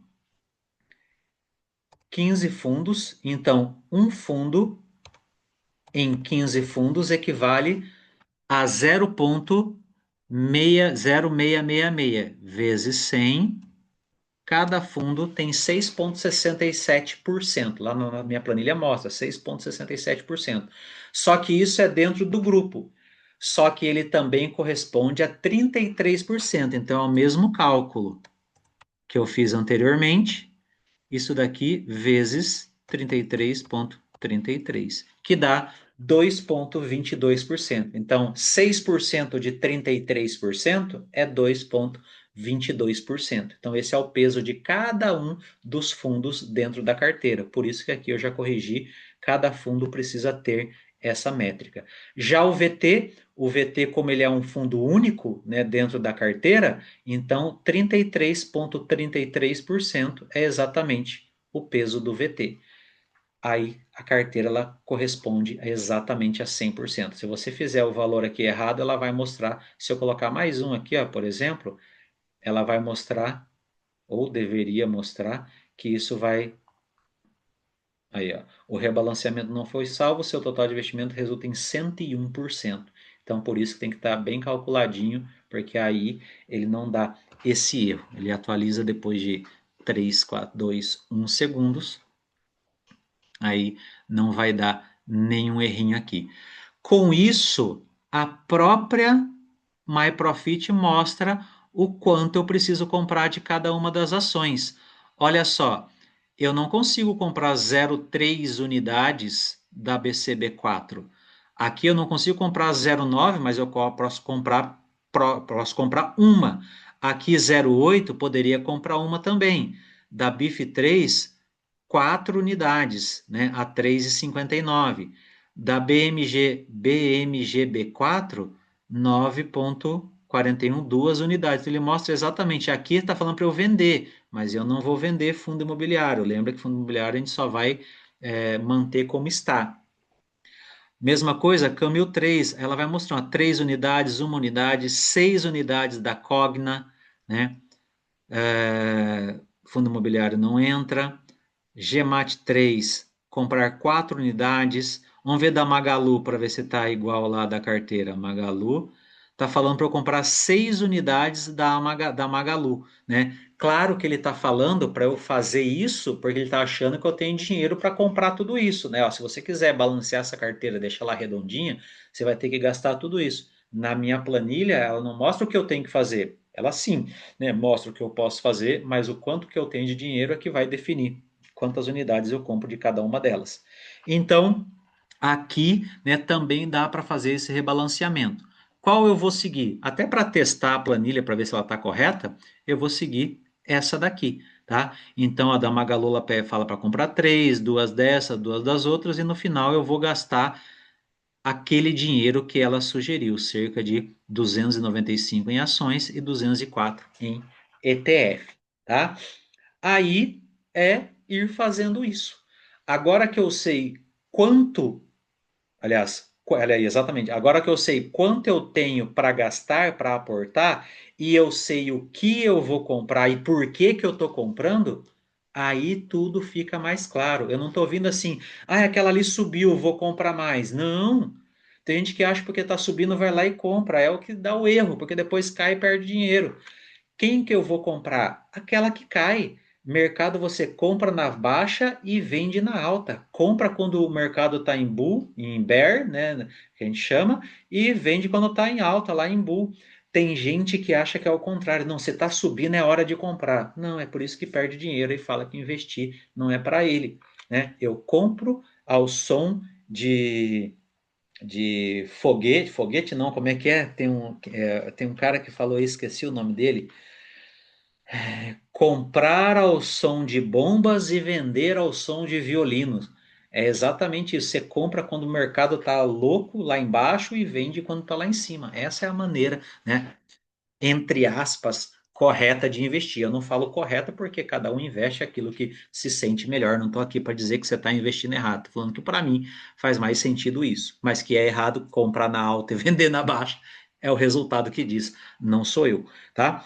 15 fundos, então um fundo em 15 fundos equivale a 0,0666 vezes 100. Cada fundo tem 6,67%. Lá na minha planilha mostra 6,67%. Só que isso é dentro do grupo. Só que ele também corresponde a 33%. Então é o mesmo cálculo que eu fiz anteriormente. Isso daqui vezes 33,33, que dá 2,22%. Então, 6% de 33% é 2,22%. Então, esse é o peso de cada um dos fundos dentro da carteira. Por isso que aqui eu já corrigi, cada fundo precisa ter essa métrica. Já o VT, como ele é um fundo único, né, dentro da carteira, então 33,33% é exatamente o peso do VT. Aí a carteira ela corresponde exatamente a 100%. Se você fizer o valor aqui errado, ela vai mostrar. Se eu colocar mais um aqui, ó, por exemplo, ela vai mostrar, ou deveria mostrar, que isso vai. Aí, ó, o rebalanceamento não foi salvo, seu total de investimento resulta em 101%. Então, por isso que tem que estar bem calculadinho, porque aí ele não dá esse erro. Ele atualiza depois de 3, 4, 2, 1 segundos. Aí não vai dar nenhum errinho aqui. Com isso, a própria MyProfit mostra o quanto eu preciso comprar de cada uma das ações. Olha só, eu não consigo comprar 0,3 unidades da BCB4. Aqui eu não consigo comprar 0,9, mas eu posso comprar uma. Aqui 0,8 poderia comprar uma também. Da BIF3, 4 unidades, né, a 3,59. Da BMGB4, 9,59. 41, duas unidades. Ele mostra exatamente, aqui está falando para eu vender, mas eu não vou vender fundo imobiliário. Lembra que fundo imobiliário a gente só vai manter como está. Mesma coisa, Camil 3, ela vai mostrar ó, 3 unidades, uma unidade, 6 unidades da Cogna, né? Fundo imobiliário não entra. GMAT 3, comprar 4 unidades. Vamos ver da Magalu para ver se está igual lá da carteira. Magalu está falando para eu comprar 6 unidades da Magalu, né? Claro que ele está falando para eu fazer isso porque ele está achando que eu tenho dinheiro para comprar tudo isso, né? Ó, se você quiser balancear essa carteira, deixar ela redondinha, você vai ter que gastar tudo isso. Na minha planilha, ela não mostra o que eu tenho que fazer. Ela sim, né, mostra o que eu posso fazer, mas o quanto que eu tenho de dinheiro é que vai definir quantas unidades eu compro de cada uma delas. Então, aqui, né, também dá para fazer esse rebalanceamento. Qual eu vou seguir? Até para testar a planilha para ver se ela está correta, eu vou seguir essa daqui, tá? Então a da Magalu fala para comprar três, duas dessas, duas das outras, e no final eu vou gastar aquele dinheiro que ela sugeriu, cerca de 295 em ações e 204 em ETF, tá? Aí é ir fazendo isso. Agora que eu sei quanto, aliás, exatamente, agora que eu sei quanto eu tenho para gastar, para aportar, e eu sei o que eu vou comprar e por que que eu estou comprando, aí tudo fica mais claro. Eu não estou vindo assim, ah, aquela ali subiu, vou comprar mais. Não. Tem gente que acha que porque está subindo vai lá e compra. É o que dá o erro, porque depois cai e perde dinheiro. Quem que eu vou comprar? Aquela que cai. Mercado você compra na baixa e vende na alta. Compra quando o mercado está em bull, em bear, né, que a gente chama, e vende quando está em alta, lá em bull. Tem gente que acha que é o contrário. Não, você está subindo, é hora de comprar. Não, é por isso que perde dinheiro e fala que investir não é para ele, né? Eu compro ao som de foguete, foguete não, como é que é? Tem um cara que falou isso, esqueci o nome dele. Comprar ao som de bombas e vender ao som de violinos. É exatamente isso. Você compra quando o mercado está louco lá embaixo e vende quando está lá em cima. Essa é a maneira, né, entre aspas, correta de investir. Eu não falo correta porque cada um investe aquilo que se sente melhor. Não estou aqui para dizer que você está investindo errado. Estou falando que para mim faz mais sentido isso. Mas que é errado comprar na alta e vender na baixa. É o resultado que diz, não sou eu, tá?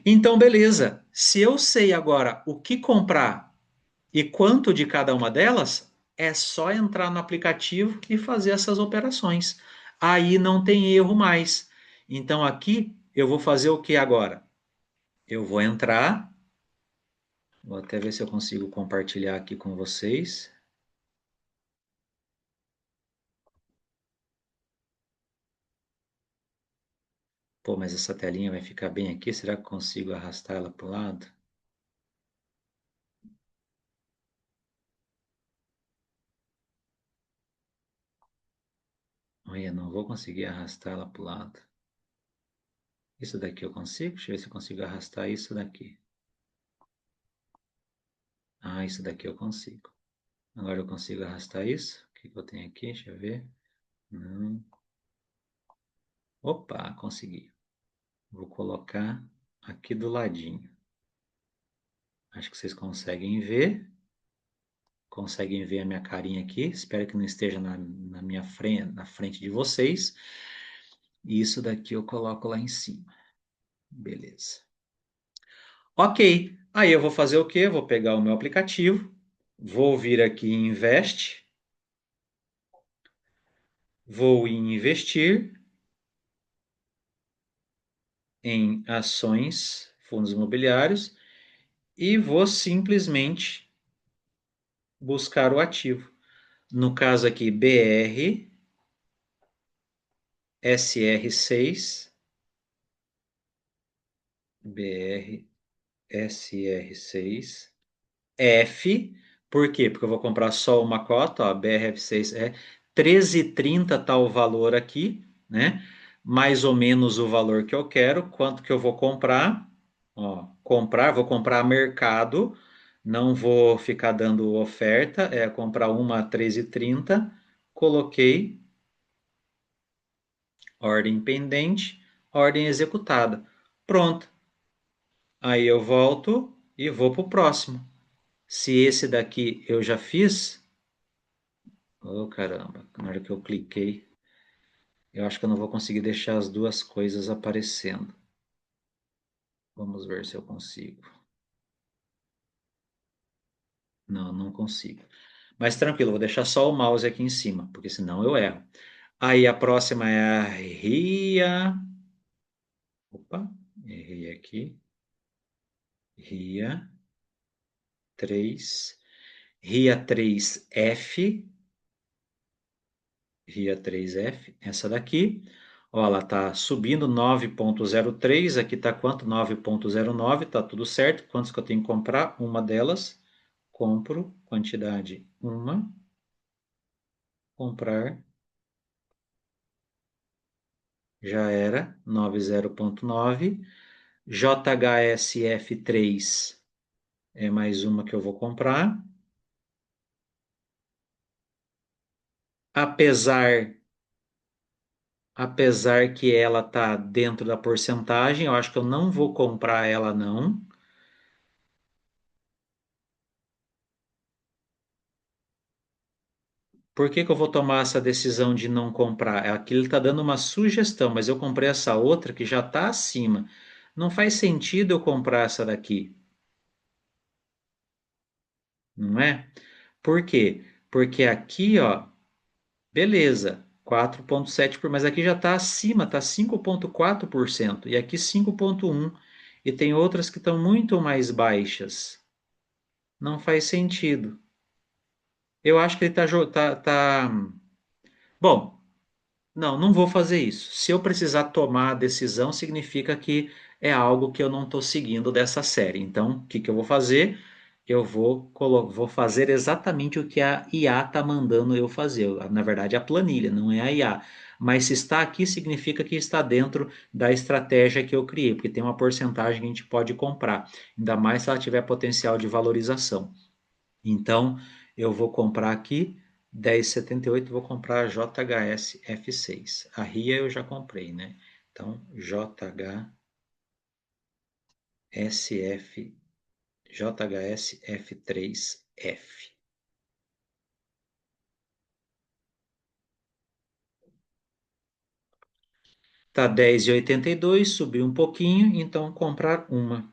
Então, beleza. Se eu sei agora o que comprar e quanto de cada uma delas, é só entrar no aplicativo e fazer essas operações. Aí não tem erro mais. Então, aqui eu vou fazer o que agora? Eu vou entrar, vou até ver se eu consigo compartilhar aqui com vocês. Pô, mas essa telinha vai ficar bem aqui. Será que eu consigo arrastar ela para o lado? Olha, não vou conseguir arrastar ela para o lado. Isso daqui eu consigo? Deixa eu ver se eu consigo arrastar isso daqui. Ah, isso daqui eu consigo. Agora eu consigo arrastar isso? O que que eu tenho aqui? Deixa eu ver. Não. Opa, consegui. Vou colocar aqui do ladinho. Acho que vocês conseguem ver. Conseguem ver a minha carinha aqui. Espero que não esteja na minha frente, na frente de vocês. E isso daqui eu coloco lá em cima. Beleza. Ok. Aí eu vou fazer o quê? Vou pegar o meu aplicativo. Vou vir aqui em Invest. Vou em Investir em ações, fundos imobiliários e vou simplesmente buscar o ativo. No caso aqui, BR SR6, BR SR6, F, por quê? Porque eu vou comprar só uma cota, ó, BRF6 é 13,30 tá o valor aqui, né? Mais ou menos o valor que eu quero, quanto que eu vou comprar? Ó, vou comprar mercado, não vou ficar dando oferta, é comprar uma a 13,30, coloquei ordem pendente. ordem executada. Pronto. Aí eu volto e vou para o próximo. Se esse daqui eu já fiz, oh caramba, na hora que eu cliquei, eu acho que eu não vou conseguir deixar as duas coisas aparecendo. Vamos ver se eu consigo. Não, não consigo. Mas tranquilo, vou deixar só o mouse aqui em cima, porque senão eu erro. Aí a próxima é a RIA. Opa, errei aqui. RIA 3. RIA 3F. RIA 3F, essa daqui. Ó, ela está subindo 9,03. Aqui está quanto? 9,09. Tá tudo certo. Quantos que eu tenho que comprar? Uma delas. Compro. Quantidade uma. Comprar. Já era. 90,9. JHSF3 é mais uma que eu vou comprar. Apesar, apesar que ela tá dentro da porcentagem, eu acho que eu não vou comprar ela não. Por que que eu vou tomar essa decisão de não comprar? Aqui ele está dando uma sugestão, mas eu comprei essa outra que já está acima. Não faz sentido eu comprar essa daqui, não é? Por quê? Porque aqui, ó, beleza, 4,7, mas aqui já está acima, está 5,4% e aqui 5,1%. E tem outras que estão muito mais baixas. Não faz sentido. Eu acho que ele tá. Bom, não, não vou fazer isso. Se eu precisar tomar a decisão, significa que é algo que eu não estou seguindo dessa série. Então, o que que eu vou fazer? Eu vou fazer exatamente o que a IA está mandando eu fazer. Na verdade, a planilha, não é a IA. Mas se está aqui, significa que está dentro da estratégia que eu criei, porque tem uma porcentagem que a gente pode comprar, ainda mais se ela tiver potencial de valorização. Então, eu vou comprar aqui 10,78, vou comprar a JHS F6. A RIA eu já comprei, né? Então, JHSF, JHS F3F. Tá 10,82, subiu um pouquinho, então comprar uma.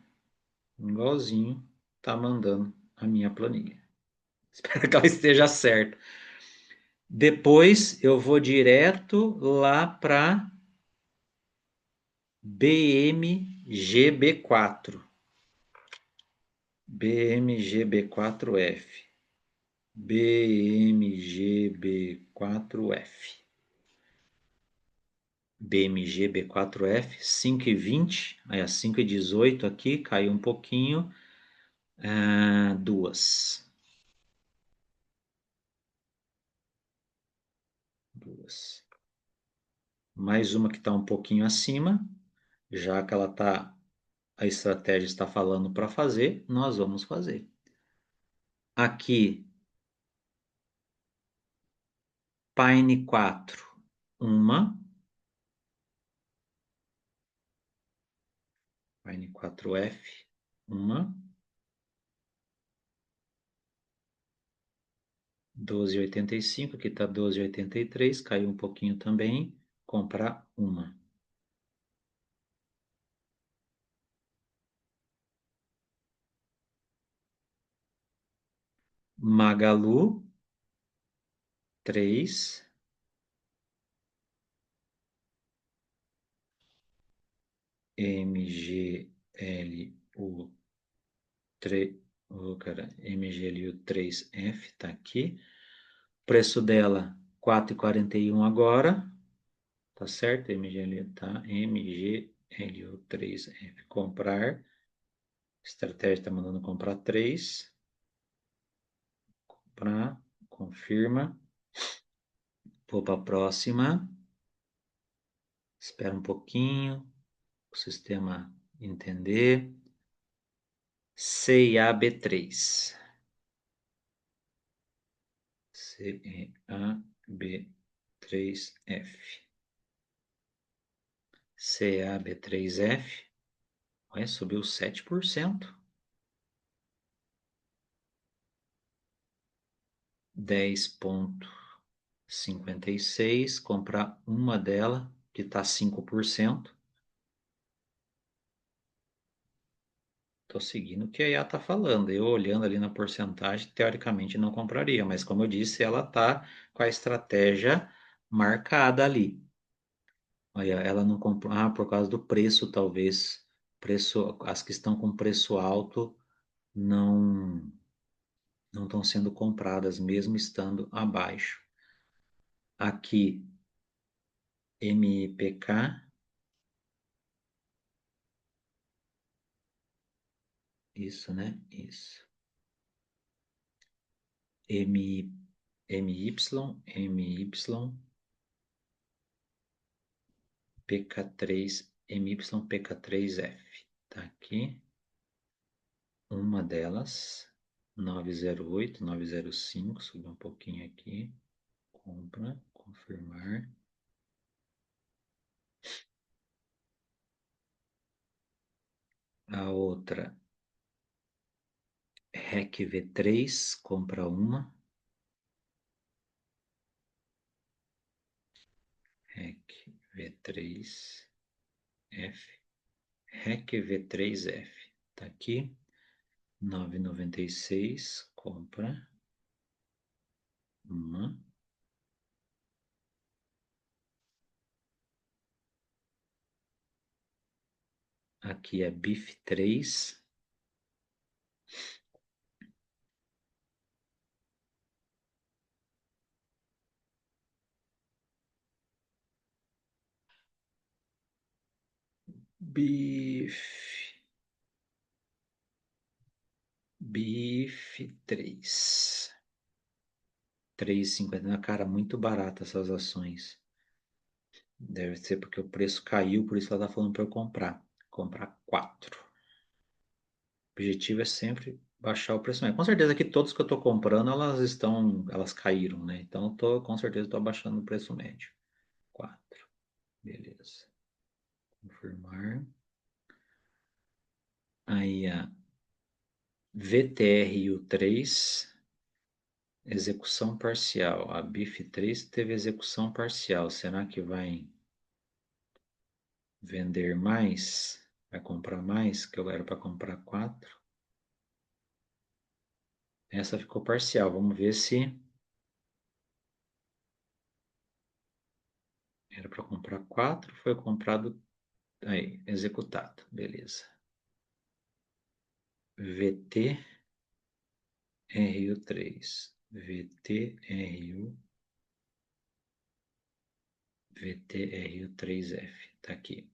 Igualzinho tá mandando a minha planilha. Espero que ela esteja certa. Depois eu vou direto lá para BMGB4. BMGB4F. BMGB4F. BMGB4F 5,20. Aí a 5,18 aqui caiu um pouquinho. Duas. Duas. Mais uma que está um pouquinho acima. Já que ela tá, a estratégia está falando para fazer, nós vamos fazer. Aqui, Pine 4. Uma. Pine 4F. Uma. 12,85, aqui está 12,83, caiu um pouquinho também. Comprar uma. Magalu, 3. MGLU 3. Oh, cara, MGLU 3F está aqui. Preço dela 4,41 agora. Tá certo? MGLU, tá? MGLU 3F. Comprar. Estratégia está mandando comprar 3. Comprar. Confirma. Vou para a próxima. Espera um pouquinho. O sistema entender. CIAB3. CIAB3F. CAB3F. Ué, subiu 7%. 10,56. Comprar uma dela, que está 5%. Estou seguindo o que a IA está falando. Eu olhando ali na porcentagem, teoricamente não compraria, mas como eu disse, ela está com a estratégia marcada ali. Olha, ela não comprou. Ah, por causa do preço, talvez. Preço, as que estão com preço alto não não estão sendo compradas, mesmo estando abaixo. Aqui, MIPK, isso, né? Isso. MI, MY, PK3, MYPK3F. Tá aqui. Uma delas, 908, 905, subiu um pouquinho aqui. Compra, confirmar. A outra, REC V3, compra uma. REC V3F. REC V3F. Tá aqui. 9,96. Compra uma. Aqui é BIF3. BIF. BIF3. 3,50. Cara, muito barata essas ações. Deve ser porque o preço caiu, por isso ela tá falando para eu comprar. Comprar quatro. O objetivo é sempre baixar o preço médio. Com certeza que todos que eu estou comprando, elas caíram, né? Então eu tô, com certeza estou abaixando o preço médio. Quatro. Beleza. Confirmar. Aí a VTRU3, execução parcial. A BIF3 teve execução parcial. Será que vai vender mais? Vai comprar mais? Que eu era para comprar quatro. Essa ficou parcial. Vamos ver se era para comprar quatro. Foi comprado aí, executado. Beleza. VTRU3. VTRU3F. Tá aqui.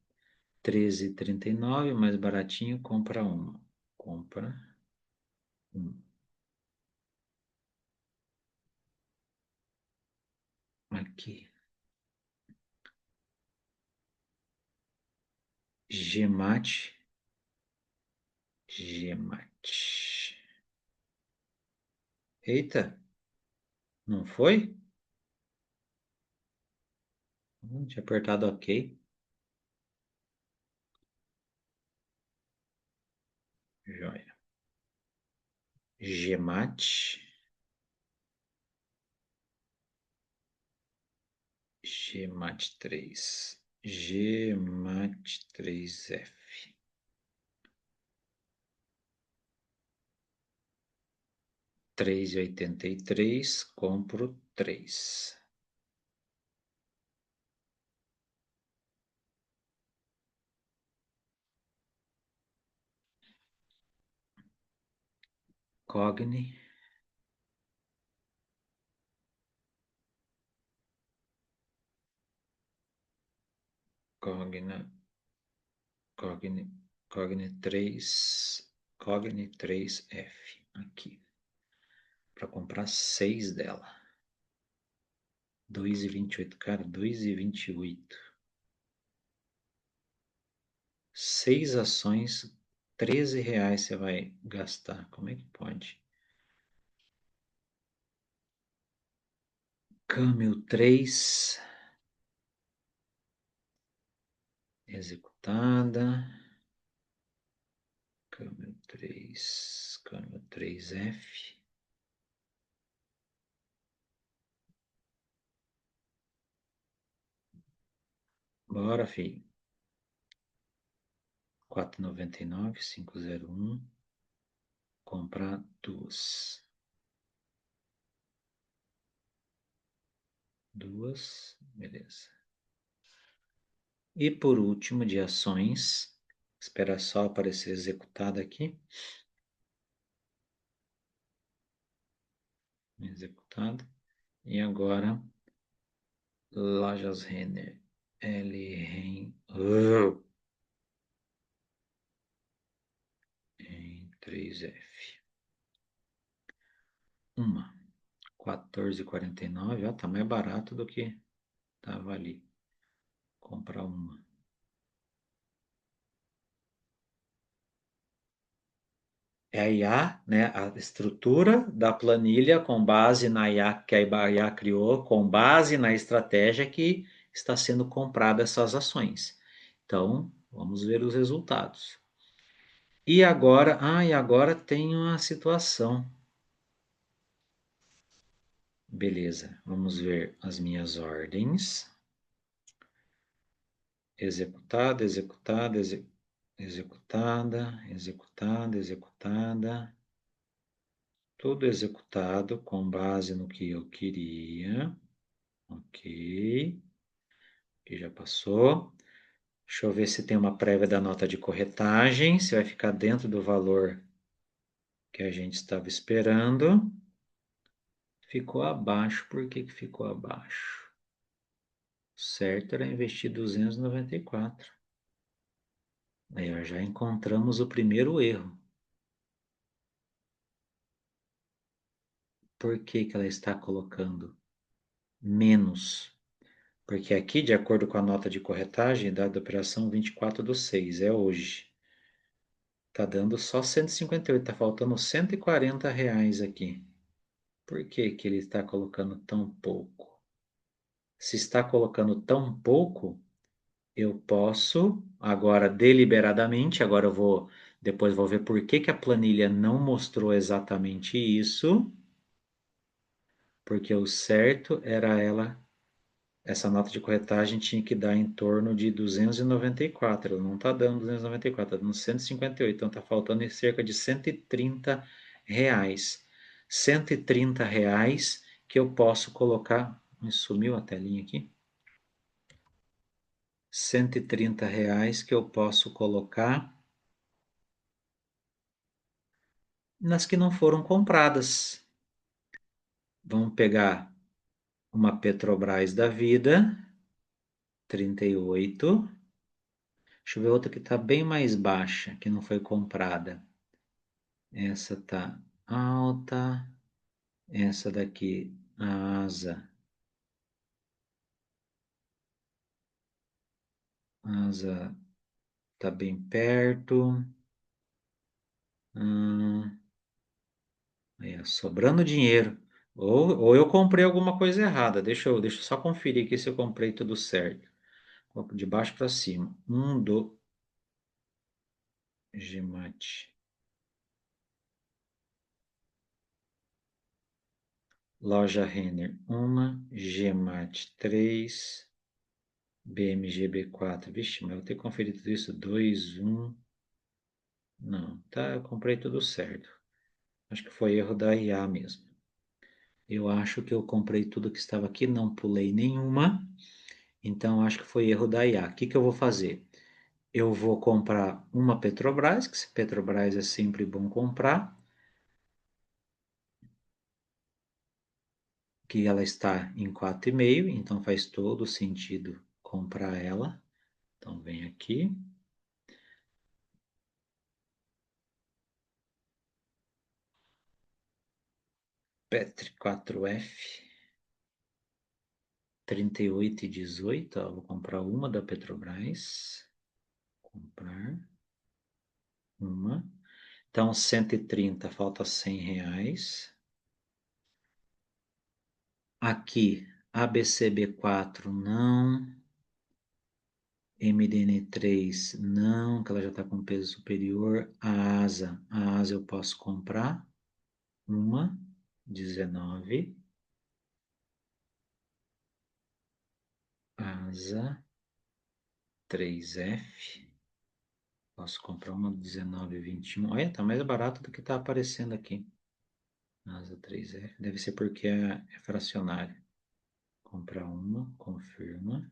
13,39, mais baratinho, compra uma. Compra um. Aqui. Gemate. Gemate. Eita, não foi? Tinha apertado OK. Joia. Gemate. Gemate 3. Gemate 3F. 3,83. Compro 3. Cogni. Cogna. Cogni. Cogni 3. Cogni 3F. Aqui. Para comprar 6 dela. 2,28. Cara, 2,28. 6 ações, R$ 13 você vai gastar. Como é que pode? Camel 3. executada. Câmbio 3F. Bora, filho. 4,99, 501. Comprar duas. Duas, beleza. E por último, de ações, espera só aparecer executada aqui. Executada. E agora, Lojas Renner. L. Ren. Em 3F. Uma. 14,49. Ó, tá mais barato do que tava ali. Comprar uma. É a IA, né? A estrutura da planilha com base na IA que a IA criou, com base na estratégia que está sendo comprada essas ações. Então, vamos ver os resultados. E agora tem uma situação. Beleza, vamos ver as minhas ordens. Executada, executada, executada, executada, executada. Tudo executado com base no que eu queria. Ok, que já passou. Deixa eu ver se tem uma prévia da nota de corretagem, se vai ficar dentro do valor que a gente estava esperando. Ficou abaixo, por que que ficou abaixo? Certo era investir 294. Aí ó, já encontramos o primeiro erro. Por que que ela está colocando menos? Porque aqui, de acordo com a nota de corretagem, dada a operação 24/6, é hoje. Tá dando só 158, tá faltando R$ 140 aqui. Por que que ele está colocando tão pouco? Se está colocando tão pouco, eu posso agora deliberadamente, depois vou ver por que que a planilha não mostrou exatamente isso, porque o certo era essa nota de corretagem tinha que dar em torno de 294. Ela não está dando 294, está dando 158. Então está faltando cerca de R$ 130. R$ 130 que eu posso colocar. Me sumiu a telinha aqui. R$ 130 que eu posso colocar nas que não foram compradas. Vamos pegar uma Petrobras da vida, 38. Deixa eu ver outra que está bem mais baixa, que não foi comprada. Essa tá alta. Essa daqui, a asa tá bem perto. Hum, aí, sobrando dinheiro. Ou eu comprei alguma coisa errada. Deixa eu só conferir aqui se eu comprei tudo certo. De baixo para cima. Do Gemate. Loja Renner, uma. Gemate, 3. BMGB4. Vixe, mas eu tenho que conferir tudo isso. 2, 1. Não, tá, eu comprei tudo certo. Acho que foi erro da IA mesmo. Eu acho que eu comprei tudo que estava aqui, não pulei nenhuma. Então acho que foi erro da IA. O que que eu vou fazer? Eu vou comprar uma Petrobras, que Petrobras é sempre bom comprar, que ela está em 4,5, então faz todo sentido comprar ela. Então vem aqui. Petri 4F. 38,18. Ó, vou comprar uma da Petrobras. Comprar uma. Então, 130, falta R$ 100. Aqui, ABCB4 não. MDN3, não, que ela já está com peso superior. A asa eu posso comprar uma, 19. Asa 3F. Posso comprar uma 19,21. Olha, tá mais barato do que tá aparecendo aqui. Asa 3F. Deve ser porque é fracionário. Comprar uma, confirma.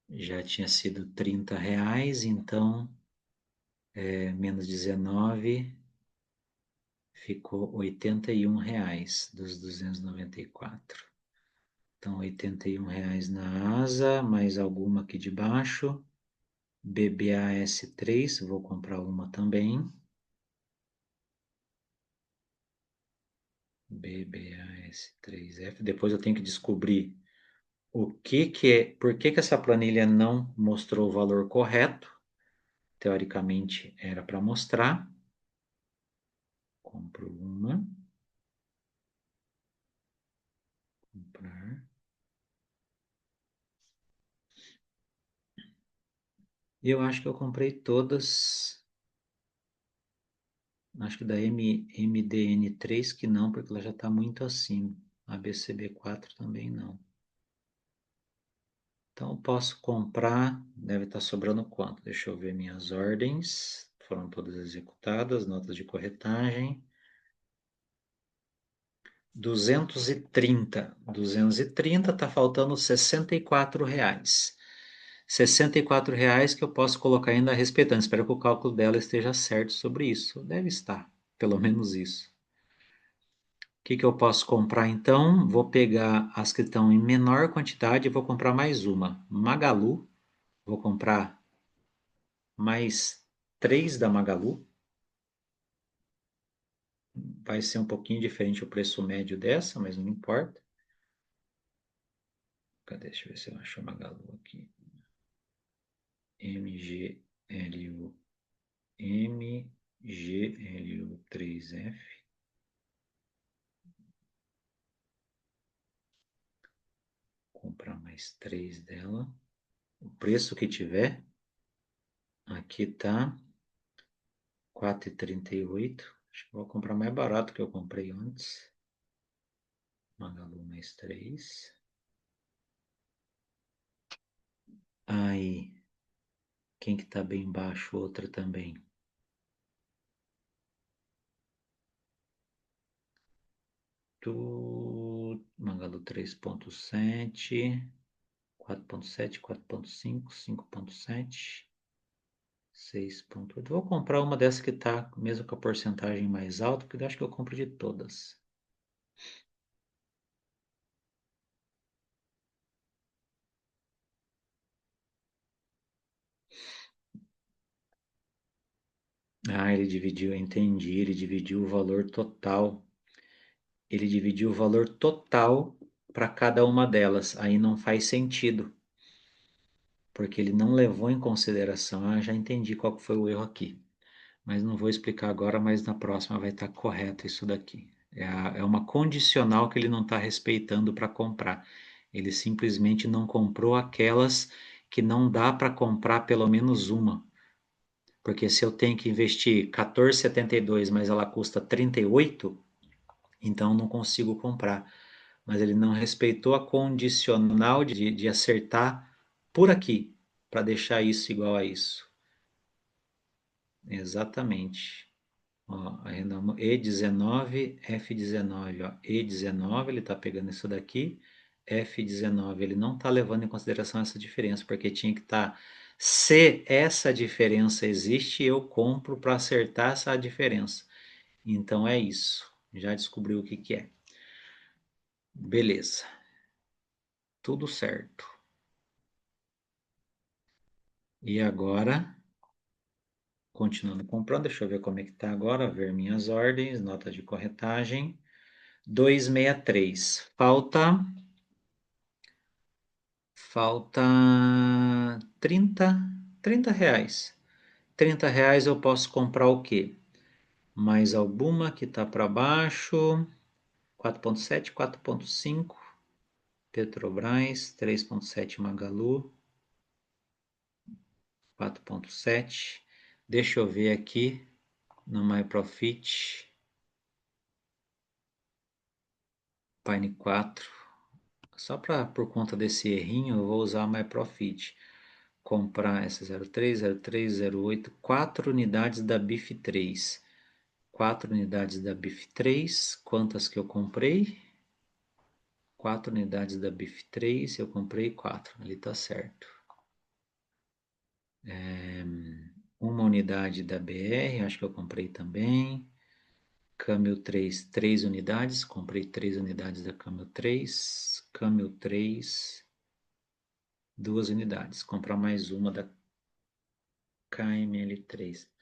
Já tinha sido R$ 30, então menos 19 ficou R$ 81 dos 294. Então, R$ 81 na asa, mais alguma aqui de baixo. BBAS3, vou comprar uma também. BBAS3F. Depois eu tenho que descobrir o que que é, por que que essa planilha não mostrou o valor correto. Teoricamente era para mostrar. Compro uma. Comprar. E eu acho que eu comprei todas. Acho que da MDN3 que não, porque ela já está muito acima. A BCB4 também não. Então, eu posso comprar, deve estar sobrando quanto? Deixa eu ver minhas ordens. Foram todas executadas, notas de corretagem. 230. 230, está faltando R$ 64. R$ 64 que eu posso colocar ainda respeitando. Espero que o cálculo dela esteja certo sobre isso. Deve estar, pelo menos isso. O que que eu posso comprar então? Vou pegar as que estão em menor quantidade e vou comprar mais uma. Magalu, vou comprar mais três da Magalu. Vai ser um pouquinho diferente o preço médio dessa, mas não importa. Cadê? Deixa eu ver se eu acho a Magalu aqui. MGLU. MGLU3F. Comprar mais três dela. O preço que tiver. Aqui tá 4,38. Acho que vou comprar mais barato que eu comprei antes. Magalu mais três. Aí, quem que tá bem baixo? Outra também. Magalu 3,7. 4,7, 4,5, 5,7, 6,8. Vou comprar uma dessa que tá mesmo com a porcentagem mais alta, porque eu acho que eu compro de todas. Ah, ele dividiu, entendi, ele dividiu o valor total. Ele dividiu o valor total para cada uma delas. Aí não faz sentido, porque ele não levou em consideração. Ah, já entendi qual que foi o erro aqui. Mas não vou explicar agora, mas na próxima vai estar correto isso daqui. É uma condicional que ele não está respeitando para comprar. Ele simplesmente não comprou aquelas que não dá para comprar pelo menos uma. Porque se eu tenho que investir 14,72, mas ela custa 38, então não consigo comprar. Mas ele não respeitou a condicional de acertar por aqui, para deixar isso igual a isso. Exatamente. Ó, a renda E19, F19, ó, E19, ele está pegando isso daqui, F19, ele não está levando em consideração essa diferença, porque tinha que estar, se essa diferença existe, eu compro para acertar essa diferença. Então é isso, já descobriu o que que é. Beleza, tudo certo. E agora, continuando comprando, deixa eu ver como é que está agora, ver minhas ordens, nota de corretagem, 263. Falta 30 reais. R$ 30 eu posso comprar o quê? Mais alguma que está para baixo. 4,7, 4,5. Petrobras, 3,7 Magalu, 4,7. Deixa eu ver aqui no My Profit, Pine 4. Só por conta desse errinho, eu vou usar My Profit. Comprar essa 03, 03, 08, 4 unidades da BIF 3. 4 unidades da BIF 3. Quantas que eu comprei? 4 unidades da BIF 3, eu comprei 4. Ali tá certo. Uma unidade da BR, acho que eu comprei também. Camel 3, 3 unidades. Comprei 3 unidades da Camel 3. Camel 3, 2 unidades. Comprar mais uma da KML 3.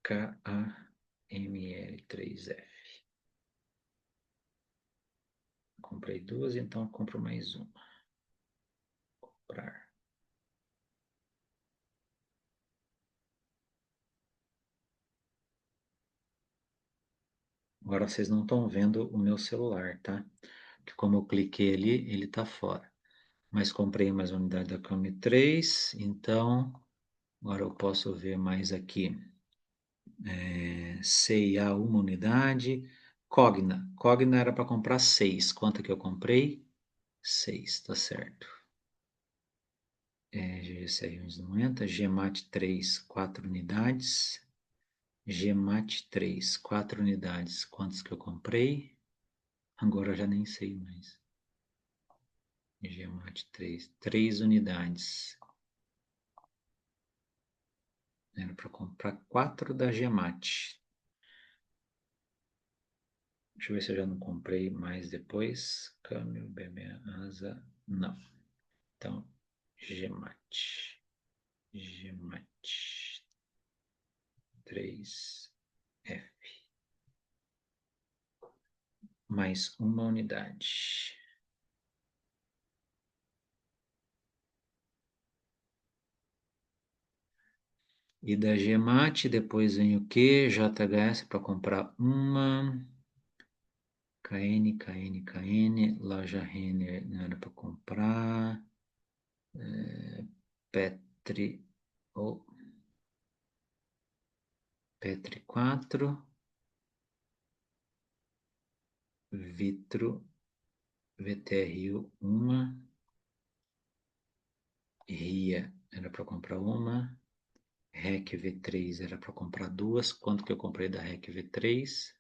KAML 3F. Comprei duas, então compro mais uma. Comprar. Agora vocês não estão vendo o meu celular, tá? Porque como eu cliquei ali, ele tá fora. Mas comprei mais uma unidade da Cami 3, então agora eu posso ver mais aqui. CIA, uma unidade. Cogna. Cogna era para comprar 6. Quanto que eu comprei? 6, tá certo. GGCR 1190. Gemate 3, 4 unidades. Gemate 3, 4 unidades. Quantos que eu comprei? Agora eu já nem sei mais. Gemate 3, 3 unidades. Era para comprar 4 da Gemate. Deixa eu ver se eu já não comprei mais depois. Câmbio, BB, asa. Não. Então, Gemate. Gemate 3F. Mais uma unidade. E da Gemate, depois vem o quê? JHS para comprar uma. KN. Loja Renner não era para comprar. Petri. Oh, Petri 4. Vitro. VTRU uma. RIA era para comprar uma. REC V3 era para comprar duas. Quanto que eu comprei da REC V3?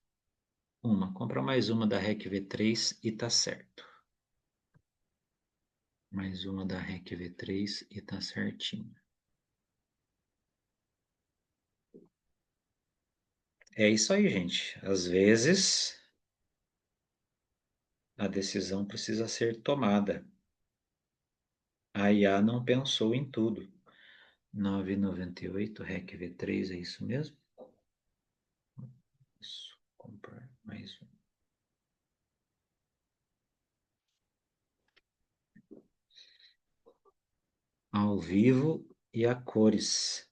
Uma. Compra mais uma da REC V3 e tá certo. Mais uma da REC V3 e tá certinho. É isso aí, gente. Às vezes a decisão precisa ser tomada. A IA não pensou em tudo. 9,98 REC V3, é isso mesmo? Isso. Comprar mais um. Ao vivo e a cores.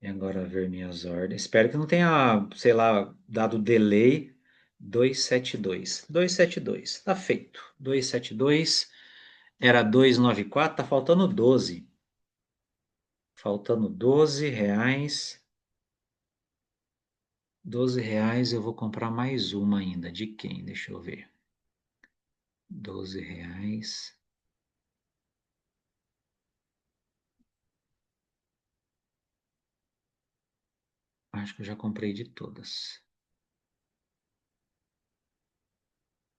E agora ver minhas ordens. Espero que não tenha, sei lá, dado delay. 272. 272. Tá feito. 272. Era 294. Tá faltando 12. Faltando R$ 12. R$ 12 eu vou comprar mais uma ainda. De quem? Deixa eu ver. R$ 12. Acho que eu já comprei de todas.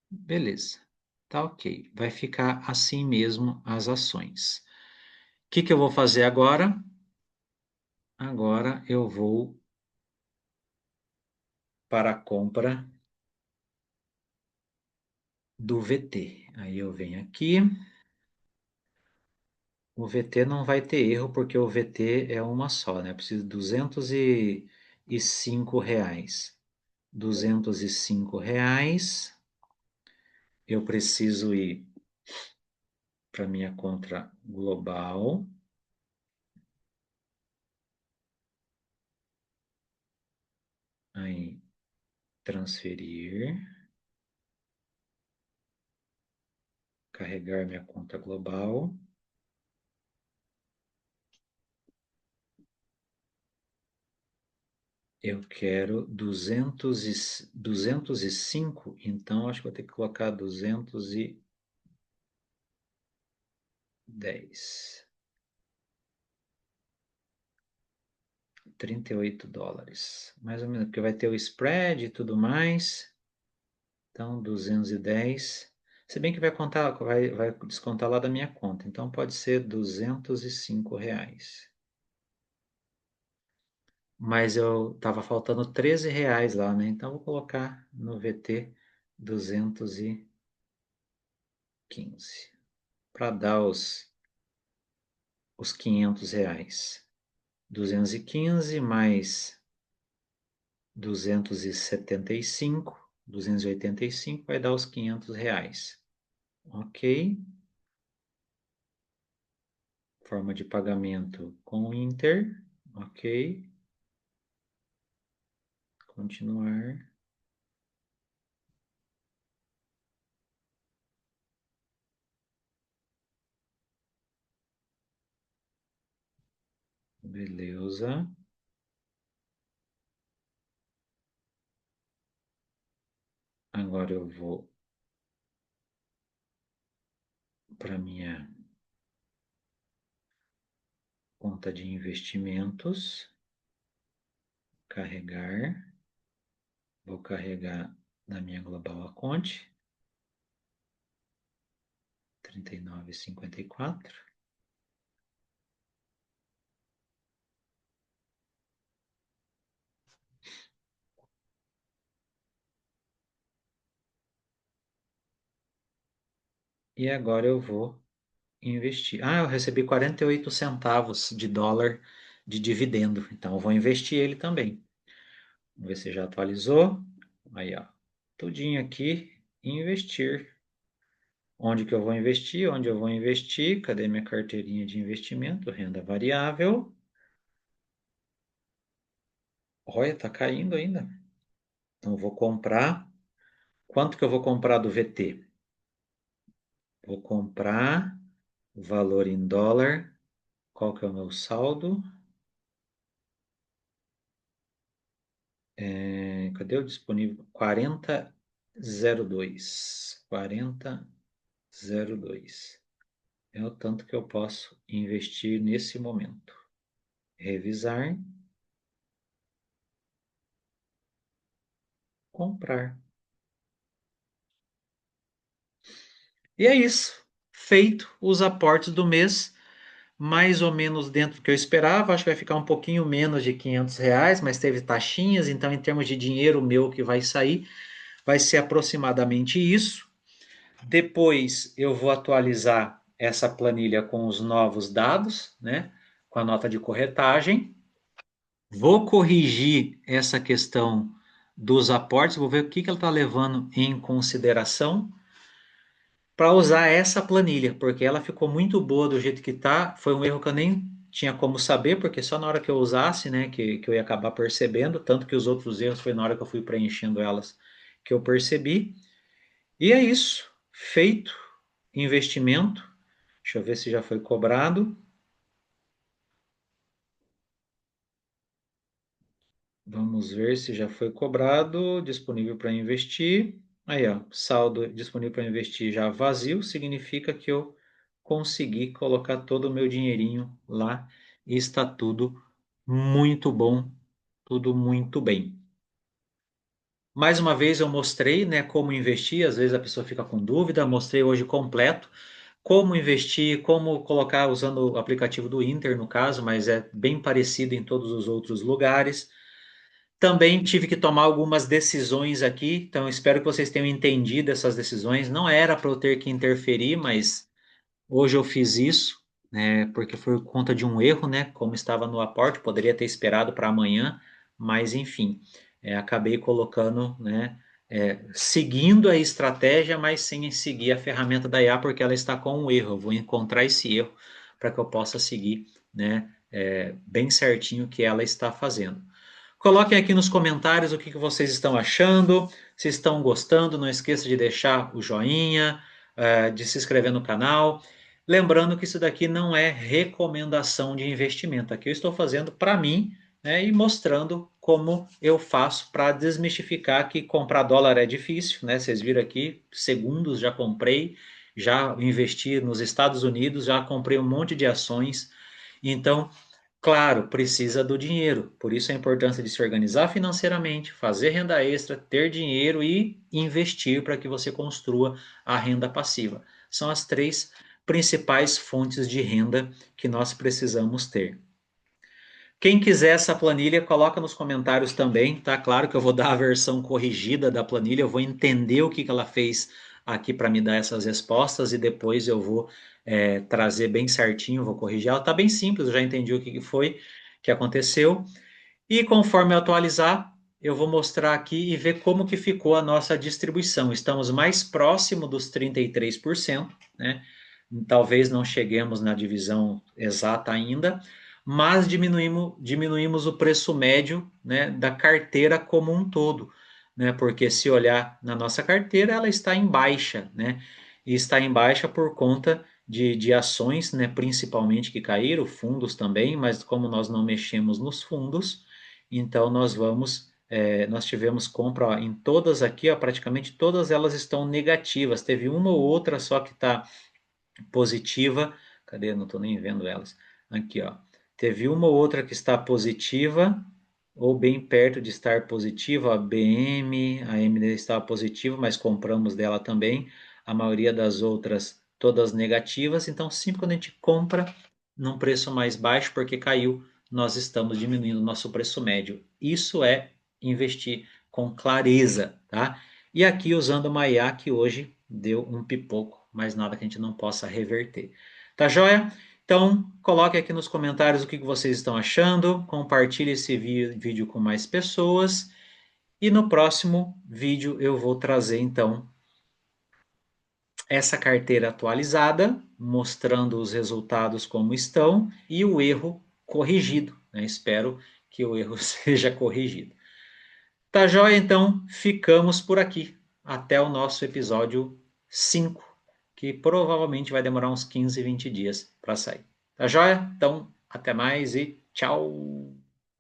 Beleza. Tá ok. Vai ficar assim mesmo as ações. O que que eu vou fazer agora? Agora eu vou para a compra do VT. Aí eu venho aqui. O VT não vai ter erro porque o VT é uma só, né? Eu preciso de R$ 205. R$ 205. Eu preciso ir para minha conta global. Aí, transferir, carregar minha conta global. Eu quero 205, então acho que vou ter que colocar 210. $38. Mais ou menos, porque vai ter o spread e tudo mais. Então, 210. Se bem que vai descontar lá da minha conta. Então, pode ser R$ 205. Mas eu tava faltando R$ 13 lá, né? Então, vou colocar no VT 215 para dar os R$ 500. 215 mais 275 vai dar os R$ 500. Ok. Forma de pagamento com Inter. Ok. Continuar. Beleza. Agora eu vou para minha conta de investimentos. Carregar. Vou carregar na minha Global Account. 39,54. E agora eu vou investir. Ah, eu recebi 48 centavos de dólar de dividendo. Então eu vou investir ele também. Vamos ver se já atualizou. Aí, ó. Tudinho aqui. Investir. Onde que eu vou investir? Onde eu vou investir? Cadê minha carteirinha de investimento? Renda variável. Olha, tá caindo ainda. Então, eu vou comprar. Quanto que eu vou comprar do VT? Vou comprar valor em dólar. Qual que é o meu saldo? Cadê o disponível? 40,02. 40,02. É o tanto que eu posso investir nesse momento. Revisar. Comprar. E é isso. Feito os aportes do mês, mais ou menos dentro do que eu esperava. Acho que vai ficar um pouquinho menos de R$ 500, mas teve taxinhas, então em termos de dinheiro meu que vai sair, vai ser aproximadamente isso. Depois eu vou atualizar essa planilha com os novos dados, né? Com a nota de corretagem. Vou corrigir essa questão dos aportes, vou ver o que ela está levando em consideração para usar essa planilha, porque ela ficou muito boa do jeito que está. Foi um erro que eu nem tinha como saber, porque só na hora que eu usasse, né, que eu ia acabar percebendo, tanto que os outros erros foi na hora que eu fui preenchendo elas que eu percebi. E é isso, feito investimento. Deixa eu ver se já foi cobrado. Vamos ver se já foi cobrado, disponível para investir. Aí, ó, saldo disponível para investir já vazio, significa que eu consegui colocar todo o meu dinheirinho lá e está tudo muito bom, tudo muito bem. Mais uma vez eu mostrei, né, como investir, às vezes a pessoa fica com dúvida, mostrei hoje completo como investir, como colocar usando o aplicativo do Inter no caso, mas é bem parecido em todos os outros lugares. Também tive que tomar algumas decisões aqui, então espero que vocês tenham entendido essas decisões. Não era para eu ter que interferir, mas hoje eu fiz isso, né, porque foi por conta de um erro, né, como estava no aporte, poderia ter esperado para amanhã, mas enfim, acabei colocando, né, seguindo a estratégia, mas sem seguir a ferramenta da IA, porque ela está com um erro. Eu vou encontrar esse erro para que eu possa seguir, né, bem certinho o que ela está fazendo. Coloquem aqui nos comentários o que vocês estão achando, se estão gostando, não esqueça de deixar o joinha, de se inscrever no canal. Lembrando que isso daqui não é recomendação de investimento. Aqui eu estou fazendo para mim, né, e mostrando como eu faço para desmistificar que comprar dólar é difícil, né? Vocês viram aqui, segundos já comprei, já investi nos Estados Unidos, já comprei um monte de ações. Então, claro, precisa do dinheiro. Por isso a importância de se organizar financeiramente, fazer renda extra, ter dinheiro e investir para que você construa a renda passiva. São as três principais fontes de renda que nós precisamos ter. Quem quiser essa planilha, coloca nos comentários também, tá? Claro que eu vou dar a versão corrigida da planilha, eu vou entender o que ela fez aqui para me dar essas respostas e depois eu vou trazer bem certinho, vou corrigir. Ela tá bem simples, eu já entendi o que foi que aconteceu. E conforme eu atualizar, eu vou mostrar aqui e ver como que ficou a nossa distribuição. Estamos mais próximo dos 33%, né? Talvez não cheguemos na divisão exata ainda, mas diminuímos o preço médio, né, da carteira como um todo, né? Porque se olhar na nossa carteira, ela está em baixa, né? E está em baixa por conta de ações, né, principalmente que caíram, fundos também, mas como nós não mexemos nos fundos, então nós tivemos compra ó, em todas aqui, ó, praticamente todas elas estão negativas. Teve uma ou outra só que está positiva. Cadê? Não estou nem vendo elas. Aqui, ó. Teve uma ou outra que está positiva, ou bem perto de estar positiva. A BM, a MD estava positiva, mas compramos dela também. A maioria das outras, todas negativas. Então, sempre quando a gente compra num preço mais baixo, porque caiu, nós estamos diminuindo o nosso preço médio. Isso é investir com clareza, tá? E aqui usando uma IA que hoje deu um pipoco, mas nada que a gente não possa reverter. Tá joia? Então, coloque aqui nos comentários o que vocês estão achando, compartilhe esse vídeo com mais pessoas e no próximo vídeo eu vou trazer então essa carteira atualizada, mostrando os resultados como estão e o erro corrigido, né? Espero que o erro seja corrigido. Tá joia? Então, ficamos por aqui. Até o nosso episódio 5, que provavelmente vai demorar uns 15, 20 dias para sair. Tá joia? Então, até mais e tchau!